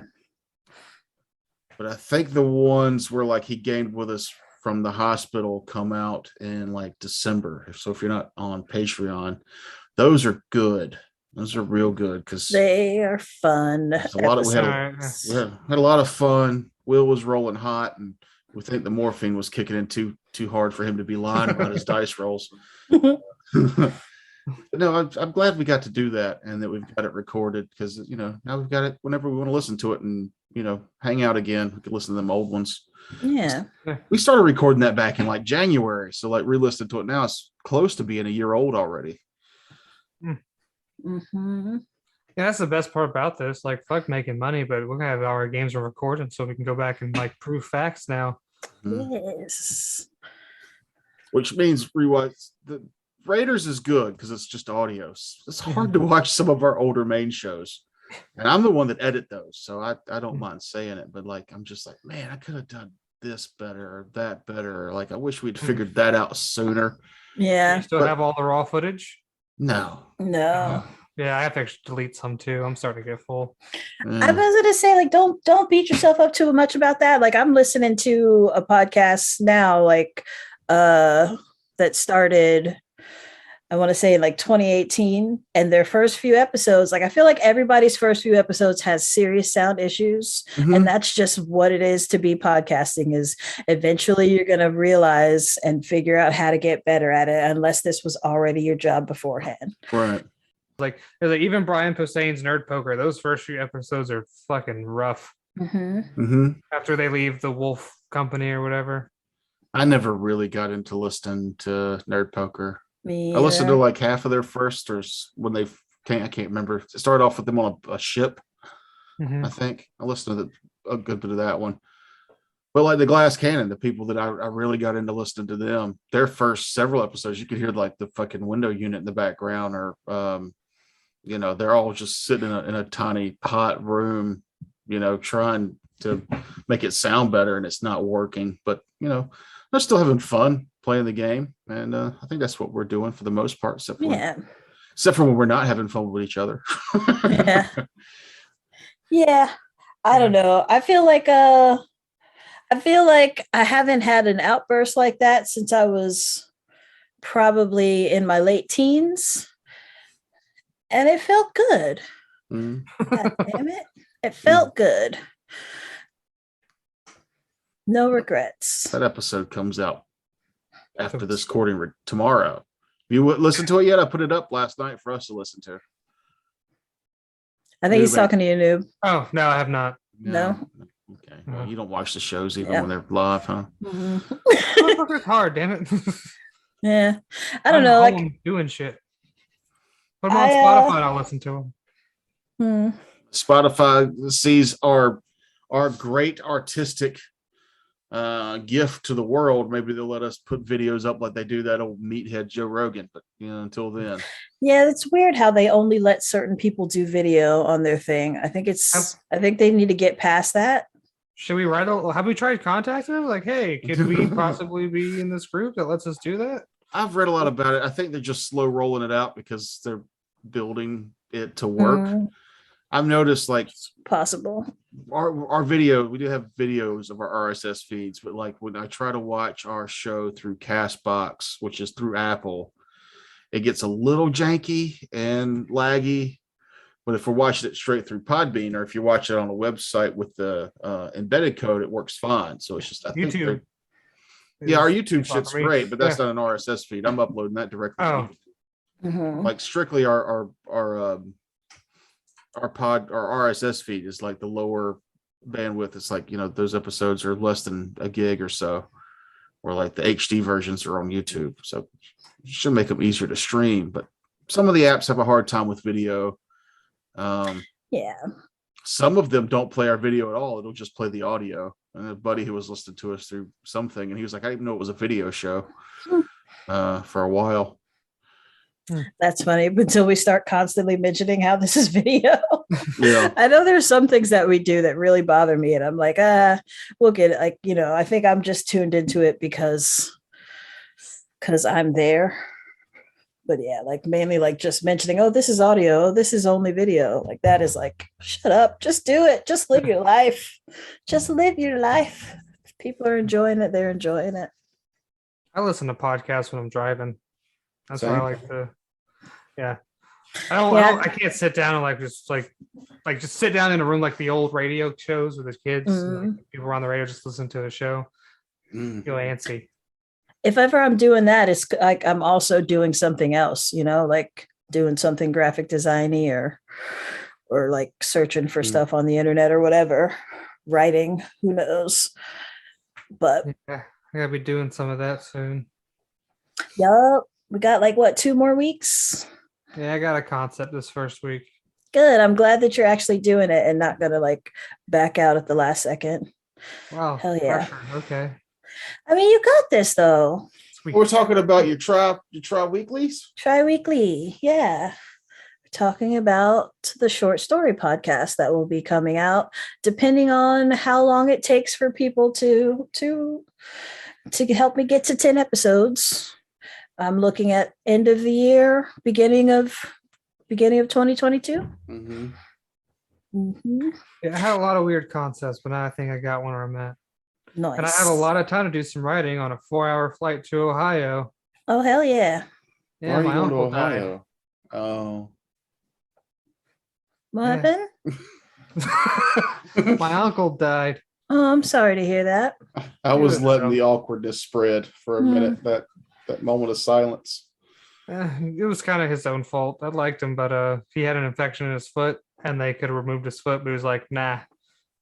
But I think the ones where like he gamed with us from the hospital come out in like December. So if you're not on Patreon, those are good. Those are real good because They are fun. we had a lot of fun. Will was rolling hot, and we think the morphine was kicking in too hard for him to be lying about his dice rolls. No, I'm glad we got to do that and that we've got it recorded because now we've got it whenever we want to listen to it and hang out again. We can listen to them old ones. Yeah. We started recording that back in like January, so like re-listening to it now, it's close to being a year old already. Mm-hmm. Yeah, that's the best part about this. Like, fuck making money, but we're gonna have our games are recorded, so we can go back and like prove facts now. Yes. Which means rewatch the Raiders is good because it's just audio. It's hard to watch some of our older main shows, and I'm the one that edit those, so I don't mind saying it. But like, I'm just like, man, I could have done this better or that better. Or like, I wish we'd figured that out sooner. Yeah. You still have all the raw footage? No. Yeah, I have to actually delete some too. I'm starting to get full. I was gonna say, like, don't beat yourself up too much about that. Like, I'm listening to a podcast now, like, that started, I want to say like 2018, and their first few episodes, like I feel like everybody's first few episodes has serious sound issues, and that's just what it is to be podcasting. Is eventually you're going to realize and figure out how to get better at it, unless this was already your job beforehand. Right. Like even Brian Poseidon's Nerd Poker, those first few episodes are fucking rough. After they leave the Wolf Company or whatever. I never really got into listening to Nerd Poker. I listened to like half of their first, or when I can't remember. It started off with them on a ship. I think I listened to a good bit of that one. But like the Glass Cannon, the people that I really got into listening to them, their first several episodes, you could hear like the fucking window unit in the background, or they're all just sitting in a tiny hot room, trying to make it sound better, and it's not working. But they're still having fun playing the game, and I think that's what we're doing for the most part, except for when we're not having fun with each other. Yeah. I don't know. I feel like I haven't had an outburst like that since I was probably in my late teens, and it felt good. God damn it. It felt good. No regrets. That episode comes out after this recording tomorrow. You listened to it yet? I put it up last night for us to listen to. I think he's talking to you, Noob. Oh, no, I have not. No. Okay. Well, you don't watch the shows even when they're live, huh? It's hard, damn it. Yeah. I don't know. Like, I'm doing shit. Put them on Spotify and I'll listen to them. Spotify sees our great artistic gift to the world. Maybe they'll let us put videos up like they do that old meathead Joe Rogan. But until then. Yeah, it's weird how they only let certain people do video on their thing. I think they need to get past that. Should we have we tried contacting them? Like, hey, could we possibly be in this group that lets us do that? I've read a lot about it. I think they're just slow rolling it out because they're building it to work. I've noticed like Possible. our video, we do have videos of our RSS feeds, but like when I try to watch our show through Castbox, which is through Apple, it gets a little janky and laggy. But if we're watching it straight through Podbean, or if you watch it on a website with the embedded code, it works fine. So it's just, I think YouTube. yeah, our YouTube shit's for me. great, but that's not an RSS feed. I'm uploading that directly. Oh. To YouTube. Like strictly our RSS feed is like the lower bandwidth. It's like, those episodes are less than a gig or so, or like the HD versions are on YouTube. So it should make them easier to stream. But some of the apps have a hard time with video. Yeah. Some of them don't play our video at all. It'll just play the audio. And a buddy who was listening to us through something, and he was like, I didn't even know it was a video show for a while. That's funny until we start constantly mentioning how this is video. Yeah. I know there's some things that we do that really bother me, and I'm like, we'll get it. Like, I think I'm just tuned into it because I'm there. But yeah, like mainly like just mentioning, oh, this is audio, this is only video. Like that is like, shut up, just do it. Just live your life. Just live your life. If people are enjoying it, they're enjoying it. I listen to podcasts when I'm driving. That's Same. why I like to. Yeah. I can't sit down and just sit down in a room like the old radio shows with the kids. And, like, people are on the radio just listen to the show. Feel antsy. If ever I'm doing that, it's like I'm also doing something else, like doing something graphic designy or like searching for stuff on the internet or whatever, writing, who knows. But yeah, I gotta be doing some of that soon. Yup. We got 2 more weeks. Yeah, I got a concept this first week. Good. I'm glad that you're actually doing it and not gonna back out at the last second. Wow. Hell yeah. Pressure. Okay. I mean, you got this though. Sweet. We're talking about your tri-weeklies? Tri-weekly. Yeah. We're talking about the short story podcast that will be coming out, depending on how long it takes for people to help me get to 10 episodes. I'm looking at end of the year, beginning of 2022. Yeah, I had a lot of weird concepts, but now I think I got one where I'm at. Nice. And I have a lot of time to do some writing on a 4-hour flight to Ohio. Oh, hell yeah. Yeah, my uncle died. Ohio? Oh. What happened? My uncle died. Oh, I'm sorry to hear that. I was letting the awkwardness spread for a minute, that moment of silence. It was kind of his own fault. I liked him, but he had an infection in his foot, and they could have removed his foot, but he was like, nah,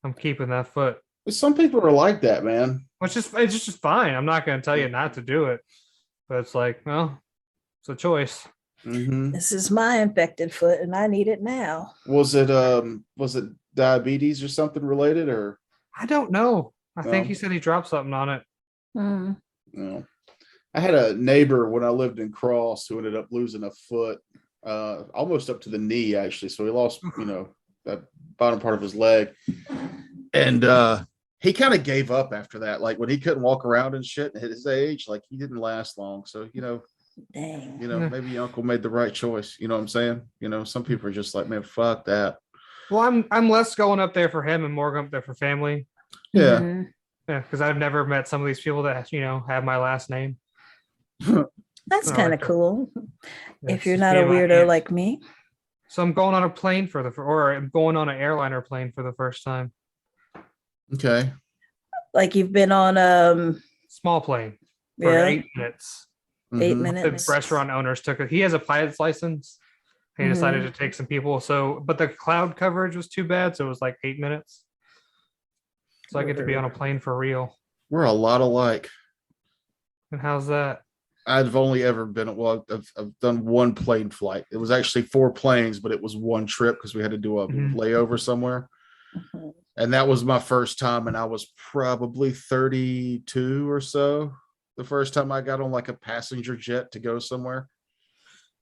I'm keeping that foot. Some people are like that, man. It's just fine. I'm not going to tell you not to do it, but it's like, well, it's a choice. This is my infected foot, and I need it now. Was it diabetes or something related, or? I don't know. I think he said he dropped something on it. No. I had a neighbor when I lived in Cross who ended up losing a foot, almost up to the knee, actually. So he lost, that bottom part of his leg. And he kind of gave up after that. Like when he couldn't walk around and shit at his age, like he didn't last long. So, Dang. maybe your uncle made the right choice. You know what I'm saying? Some people are just like, man, fuck that. Well, I'm less going up there for him and more going up there for family. Yeah. Yeah, because I've never met some of these people that, have my last name. That's kind of cool. Yeah, if you're not a weirdo like me. So I'm going on a plane or I'm going on an airliner plane for the first time. Okay. Like you've been on small plane for 8 minutes. 8 minutes. The restaurant owners he has a pilot's license. He decided to take some people. But the cloud coverage was too bad. So it was like 8 minutes. So I get to be on a plane for real. We're a lot alike. And how's that? I've only ever been, I've done one plane flight. It was actually 4 planes, but it was one trip because we had to do a layover somewhere. And that was my first time. And I was probably 32 or so the first time I got on like a passenger jet to go somewhere.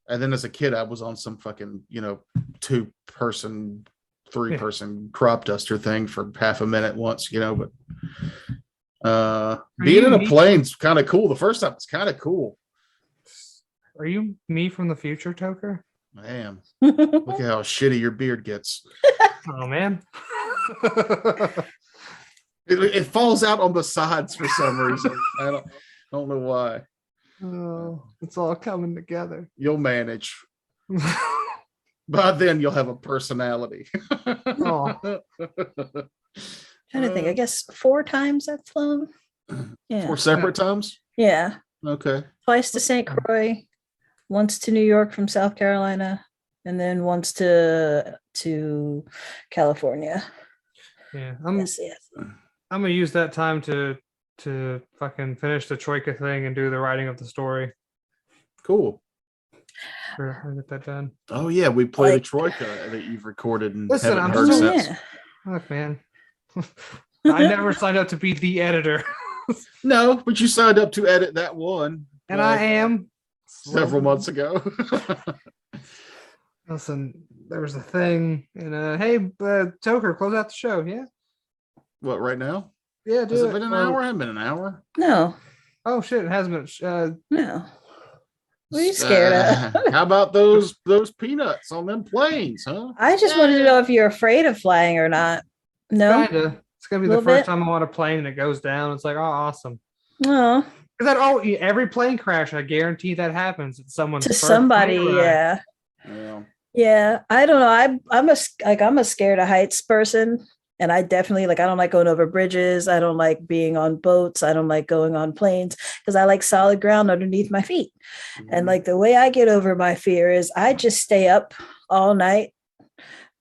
And then as a kid, I was on some fucking, 2-person, 3-person crop duster thing for half a minute once, but being in a plane's kind of cool. The first time it's kind of cool. Are you me from the future, Toker? I am. Look at how shitty your beard gets. Oh man. It falls out on the sides for some reason. I don't know why. Oh, it's all coming together. You'll manage. By then, you'll have a personality. Oh. Trying to think. I guess 4 times I've flown. Yeah. 4 separate times? Yeah. Okay. Twice to St. Croix, once to New York from South Carolina, and then once to California. Yeah, Yes. I'm gonna use that time to fucking finish the Troika thing and do the writing of the story. Cool. I'll get that done. Oh yeah, we played a Like- Troika that you've recorded and Listen, haven't I'm heard still- since. Yeah. Look, man. I never signed up to be the editor, No, but you signed up to edit that one. and like, I am. several months ago. Listen, there was a thing, and hey, Toker, close out the show. Yeah, What, right now? yeah, Has do it it. been an hour? Hasn't been an hour. No. Oh shit, it hasn't been. No. What are you scared of? How about those peanuts on them planes, huh? I just wanted to know if you're afraid of flying or not. No. Kinda. It's gonna be the Little first bit? time I'm on a plane and it goes down. It's like, oh, awesome. No. Because every plane crash, I guarantee that happens. It's someone's To first somebody, plane ride. yeah. Yeah. Yeah. I don't know. I'm a scared of heights person. And I definitely I don't like going over bridges. I don't like being on boats. I don't like going on planes because I like solid ground underneath my feet. And the way I get over my fear is I just stay up all night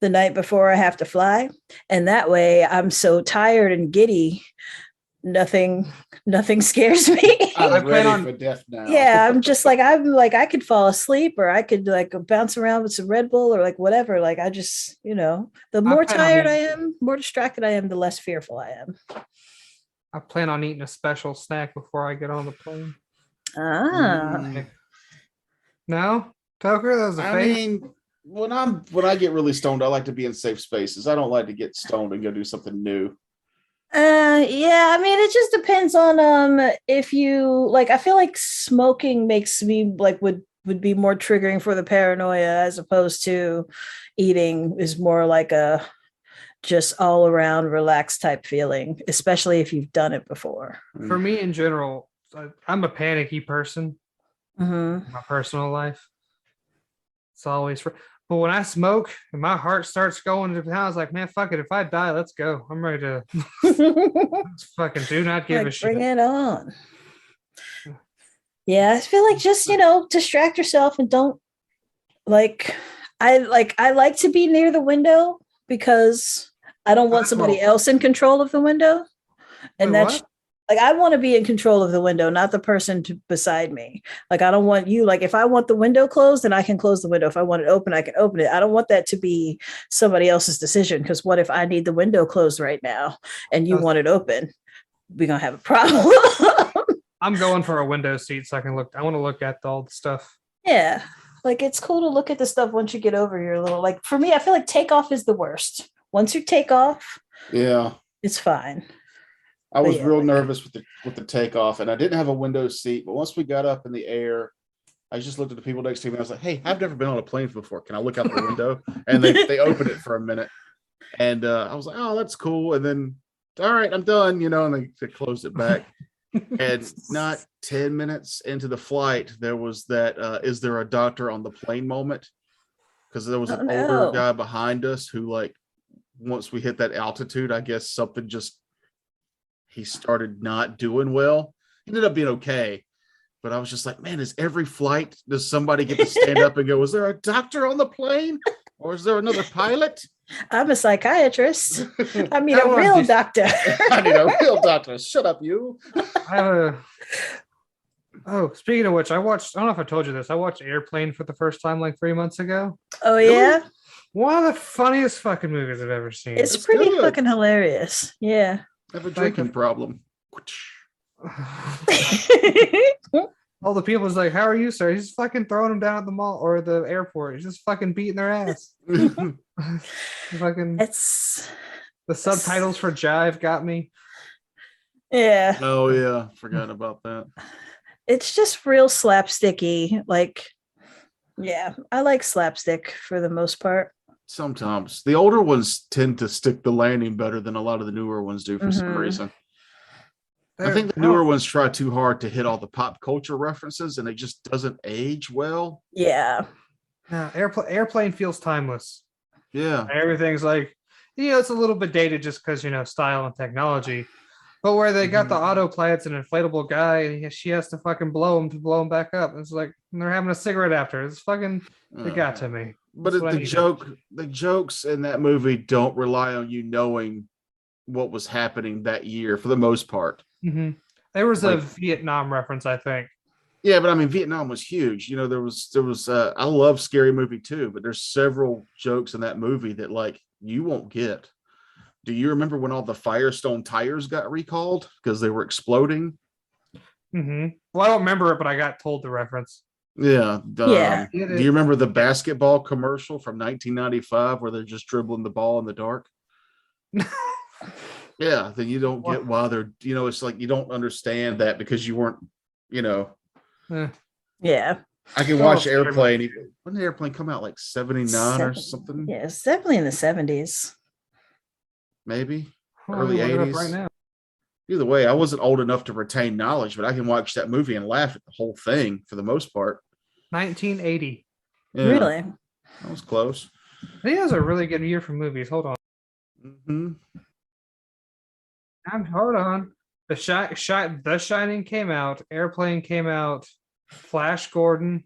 the night before I have to fly. And that way I'm so tired and giddy, nothing scares me. I I'm plan ready on- for death now. Yeah, I could fall asleep or I could bounce around with some Red Bull or whatever. I just, the more plan on tired I eating- am, more distracted I am, the less fearful I am. I plan on eating a special snack before I get on the plane. Ah, Mm. No, Toker, that was a I fake. mean, when I get really stoned, I like to be in safe spaces. I don't like to get stoned and go do something new. yeah, I mean, it just depends on if you I feel like smoking makes me would be more triggering for the paranoia as opposed to eating is more like a just all around relaxed type feeling, especially if you've done it before. For me in general, I'm a panicky person Mm-hmm. in my personal life. It's always but when I smoke and my heart starts going to I was like, man, fuck it. If I die, let's go. I'm ready to let's fucking do not give a shit. Bring it on. Yeah, I feel like just distract yourself and don't I like to be near the window because I don't want somebody else in control of the window, and Wait, that's what? I want to be in control of the window, not the person beside me. I don't want you, if I want the window closed, then I can close the window. If I want it open, I can open it. I don't want that to be somebody else's decision. Because what if I need the window closed right now and you want it open? We're going to have a problem. I'm going for a window seat so I can look. I want to look at all the stuff. Yeah. It's cool to look at the stuff once you get over your little, for me, I feel like takeoff is the worst. Once you take off, Yeah. it's fine. I was yeah, real nervous with the takeoff, and I didn't have a window seat. But once we got up in the air, I just looked at the people next to me. And I was like, "Hey, I've never been on a plane before. Can I look out the window?" And they opened it for a minute, and I was like, "Oh, that's cool." And then, all right, I'm done. And they closed it back. And not 10 minutes into the flight, there was that "Is there a doctor on the plane?" moment, because there was an older guy behind us who, once we hit that altitude, I guess something just. He started not doing well. He ended up being okay. But I was just like, man, is every flight, does somebody get to stand up and go, is there a doctor on the plane? Or is there another pilot? I'm a psychiatrist. I mean, I a want real this- doctor. I need a real doctor. Shut up, you. I have a. Oh, speaking of which, I don't know if I told you this. I watched Airplane for the first time 3 months ago. Oh, yeah? One of the funniest fucking movies I've ever seen. It's It's pretty good. fucking hilarious. Yeah. I have a drinking problem. All the people's like, how are you, sir? He's fucking throwing them down at the mall or the airport. He's just fucking beating their ass. Fucking It's, the subtitles for Jive got me. yeah. Oh, yeah. Forgot about that. it's just real slapsticky. Like, yeah, I like slapstick for the most part. Sometimes the older ones tend to stick the landing better than a lot of the newer ones do for some reason. I think the newer ones try too hard to hit all the pop culture references, and it just doesn't age well. Yeah. No, airplane feels timeless. Yeah. Everything's like, it's a little bit dated just because, style and technology. But where they got the autopilot's an inflatable guy, and she has to fucking blow him back up. It's like they're having a cigarette after. It's fucking, it got to me. But the jokes in that movie don't rely on you knowing what was happening that year for the most part. Mm-hmm. There was a Vietnam reference, I think. Yeah, but I mean, Vietnam was huge. There was. I love Scary Movie too, but there's several jokes in that movie that like you won't get. Do you remember when all the Firestone tires got recalled because they were exploding? Mm-hmm. Well, I don't remember it, but I got told the reference. Yeah. Yeah. Do you remember the basketball commercial from 1995 where they're just dribbling the ball in the dark? Yeah, then you don't get why they're, it's like you don't understand that because you weren't, Yeah. I can watch Airplane. When did Airplane come out? Like 79 or something? Yeah, it's definitely in the 70s. Maybe early 80s. Right now. Either way, I wasn't old enough to retain knowledge, but I can watch that movie and laugh at the whole thing for the most part. 1980. Yeah, really? That was close. I think that was a really good year for movies. Hold on. Mm-hmm. Hold on. The Shining came out. Airplane came out. Flash Gordon.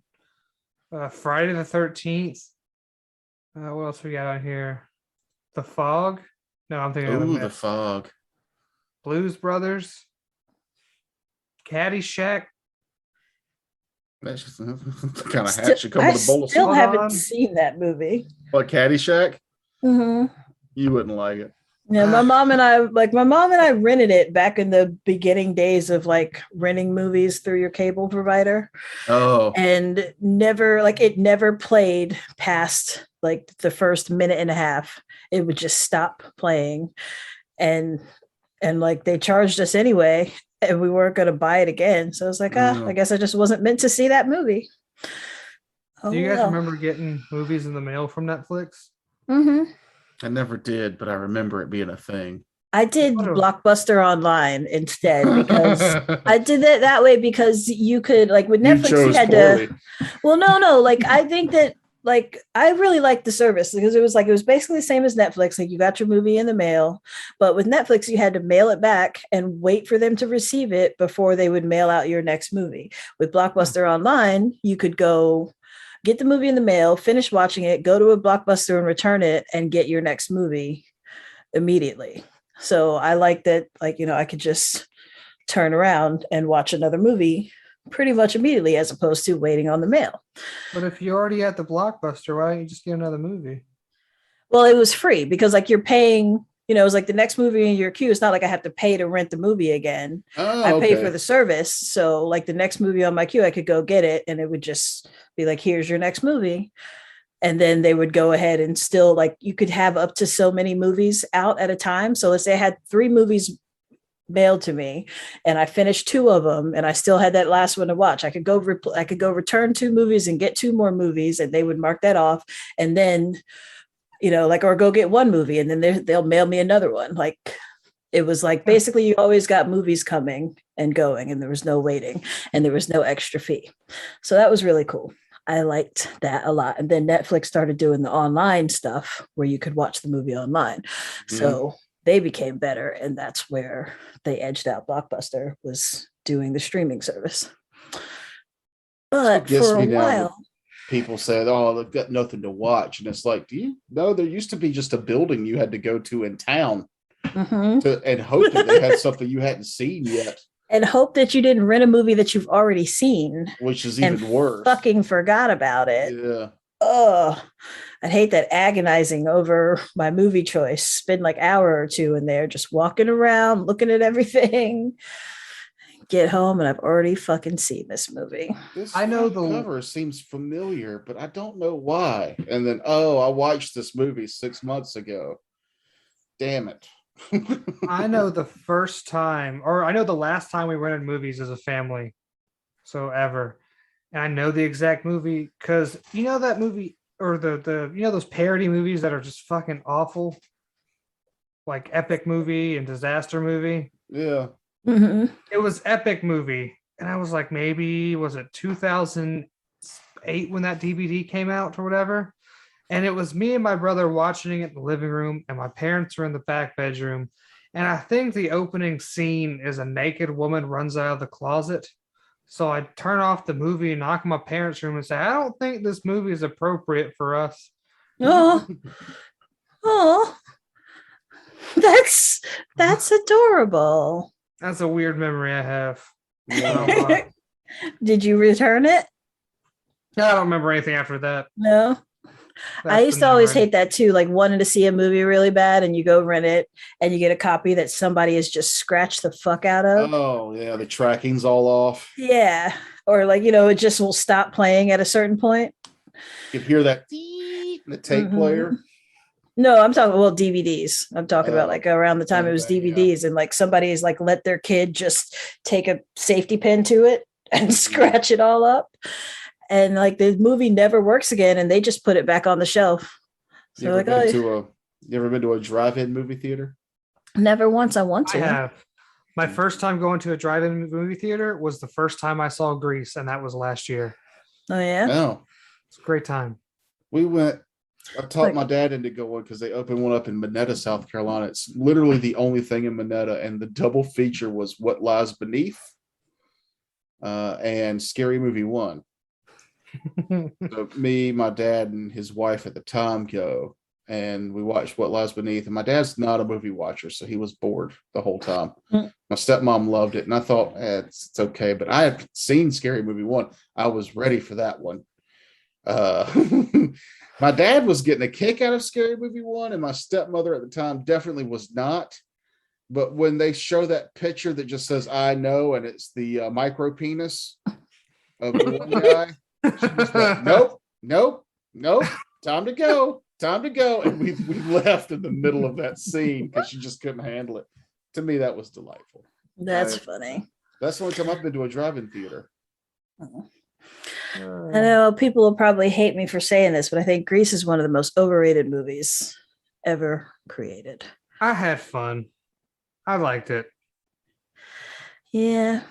Friday the 13th. What else we got on here? The Fog. No, I'm thinking of The Fog. Blues Brothers. Caddyshack. That's just the kind of hat should come with a bowl of still soup. haven't seen that movie. What, Caddyshack? Mm-hmm. You wouldn't like it. Yeah, my mom and I rented it back in the beginning days of like renting movies through your cable provider. Oh. And it never played past like the first minute and a half. It would just stop playing. And like they charged us anyway, and we weren't going to buy it again. So I was like, I guess I just wasn't meant to see that movie. Do you guys remember getting movies in the mail from Netflix? Mm-hmm. I never did, but I remember it being a thing. I did Blockbuster Online instead because I did it that way because you could like with Netflix you had poorly. Well, no. Like I think that like I really liked the service because it was basically the same as Netflix. Like you got your movie in the mail, but with Netflix you had to mail it back and wait for them to receive it before they would mail out your next movie. With Blockbuster Online, you could go get the movie in the mail, finish watching it, go to a Blockbuster and return it and get your next movie immediately. So I like that, like, I could just turn around and watch another movie pretty much immediately as opposed to waiting on the mail. But if you're already at the Blockbuster, why don't you just get another movie? Well, it was free because like you're paying, it was like the next movie in your queue. It's not like I have to pay to rent the movie again. I pay for the service. So like the next movie on my queue, I could go get it and it would just be like, here's your next movie. And then they would go ahead and still like, you could have up to so many movies out at a time. So let's say I had 3 movies mailed to me and I finished 2 of them and I still had that last one to watch. I could go return 2 movies and get 2 more movies and they would mark that off. And then, or go get 1 movie and then they'll mail me another one. Like it was like, basically you always got movies coming and going and there was no waiting and there was no extra fee. So that was really cool. I liked that a lot. And then Netflix started doing the online stuff where you could watch the movie online. Mm-hmm. So they became better. And that's where they edged out Blockbuster, was doing the streaming service. But for a while, people said, oh, they've got nothing to watch. And it's like, do you know, there used to be just a building you had to go to in town and hope that they had something you hadn't seen yet. And hope that you didn't rent a movie that you've already seen. Which is even worse. Fucking forgot about it. Yeah. Oh, I'd hate that agonizing over my movie choice. Spend like hour or 2 in there just walking around, looking at everything. Get home and I've already fucking seen this movie. I know the cover seems familiar, but I don't know why. And then, I watched this movie 6 months ago. Damn it. I know the last time we rented movies as a family. so ever. And I know the exact movie because you know that movie or the you know those parody movies that are just fucking awful, like Epic Movie and Disaster Movie. Yeah. Mhm. It was Epic Movie, and I was like, maybe was it 2008 when that DVD came out or whatever. And it was me and my brother watching it in the living room, and my parents were in the back bedroom. And I think the opening scene is a naked woman runs out of the closet. So I turn off the movie and knock on my parents' room and say, I don't think this movie is appropriate for us. Oh, oh, that's adorable. That's a weird memory I have. Yeah. Did you return it? I don't remember anything after that. No. I That's used the to always memory. hate that too, like wanting to see a movie really bad and you go rent it and you get a copy that somebody has just scratched the fuck out of. Oh yeah, the tracking's all off. Yeah. Or like, it just will stop playing at a certain point. You can hear that in the tape Mhm. player. No, I'm talking DVDs. I'm talking about Oh, like around the time it was okay, yeah. DVDs and like somebody's like let their kid just take a safety pin to it and scratch it all up. And like the movie never works again and they just put it back on the shelf. So You like, ever been to a drive-in movie theater? never once. I want I to. have. My first time going to a drive-in movie theater was the first time I saw Grease, and that was last year. Oh yeah. No. It's a great time. We went. I talked Like- my dad into going because they opened one up in Monetta, South Carolina. It's literally the only thing in Monetta, and the double feature was What Lies Beneath and Scary Movie 1. So me, my dad, and his wife at the time go, and we watched What Lies Beneath. And my dad's not a movie watcher, so he was bored the whole time. Mm. My stepmom loved it, and I thought it's okay. But I had seen Scary Movie 1. I was ready for that one. My dad was getting a kick out of Scary Movie 1, and my stepmother at the time definitely was not. But when they show that picture that just says "I know" and it's the micro penis of the one guy, she was like, nope, time to go, and we left in the middle of that scene because she just couldn't handle it. To me, that was delightful. That's I- funny. That's the only time I've been to a drive-in theater. I know people will probably hate me for saying this, but I think Grease is one of the most overrated movies ever created. I had fun. I liked it. Yeah.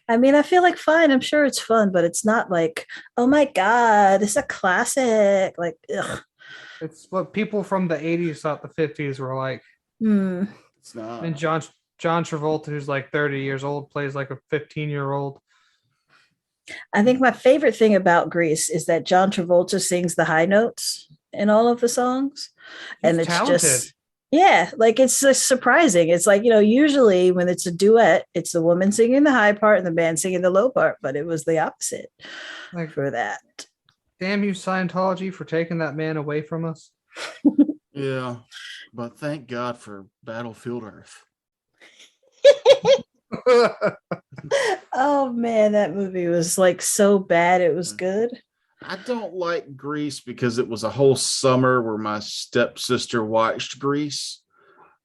I mean, I feel like fine. I'm sure it's fun, but it's not like, oh my God, it's a classic. Like, ugh. It's what people from the 80s thought the 50s were like. Hmm. It's not. And John Travolta, who's like 30 years old, plays like a 15-year-old. I think my favorite thing about Grease is that John Travolta sings the high notes in all of the songs. And He's it's talented. just, yeah, like it's just surprising. It's like, usually when it's a duet, it's the woman singing the high part and the man singing the low part, but it was the opposite Like, for that. damn you, Scientology, for taking that man away from us. Yeah, but thank God for Battlefield Earth. Oh man, that movie was like so bad it was good. I don't like Grease because it was a whole summer where my stepsister watched Grease,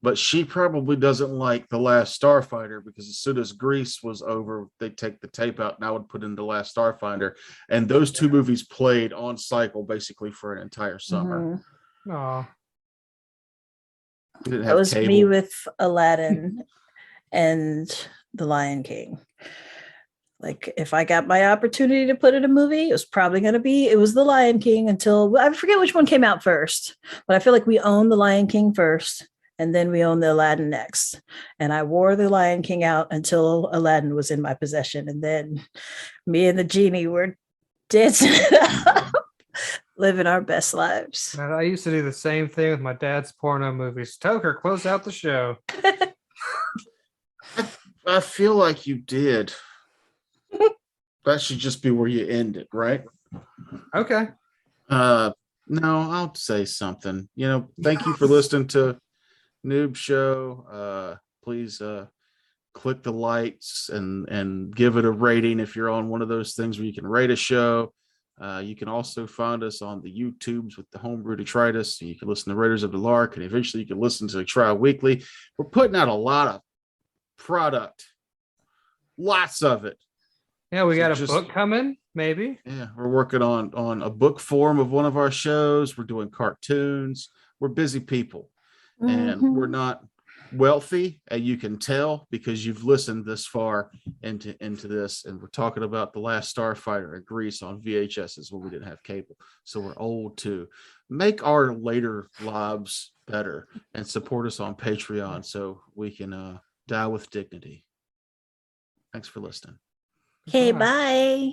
but she probably doesn't like The Last Starfighter because as soon as Grease was over, they'd take the tape out and I would put in The Last Starfighter. And those two movies played on cycle basically for an entire summer. Mhm. Aw. We didn't That have was cable. me with Aladdin and The Lion King. Like if I got my opportunity to put in a movie, it was The Lion King until I forget which one came out first, but I feel like we owned The Lion King first and then we owned the Aladdin next. And I wore The Lion King out until Aladdin was in my possession. And then me and the genie were dancing it up, living our best lives. Man, I used to do the same thing with my dad's porno movies. Toker, close out the show. I feel like you did. That should just be where you end it, right? Okay. No, I'll say something. Thank you for listening to Noob Show. Please click the lights and give it a rating if you're on one of those things where you can rate a show. You can also find us on the YouTubes with the Homebrew Detritus. You can listen to Raiders of the Lark, and eventually you can listen to Try Weekly. We're putting out a lot of product, lots of it. Yeah, we So got a just- book coming, maybe. Yeah, we're working on a book form of one of our shows. We're doing cartoons. We're busy people, and we're Mhm. not wealthy, and you can tell because you've listened this far into this. And we're talking about The Last Starfighter in Greece on VHSs when we didn't have cable, so we're old too. Make our later lives better and support us on Patreon so we can die with dignity. Thanks for listening. Okay, Bye. bye.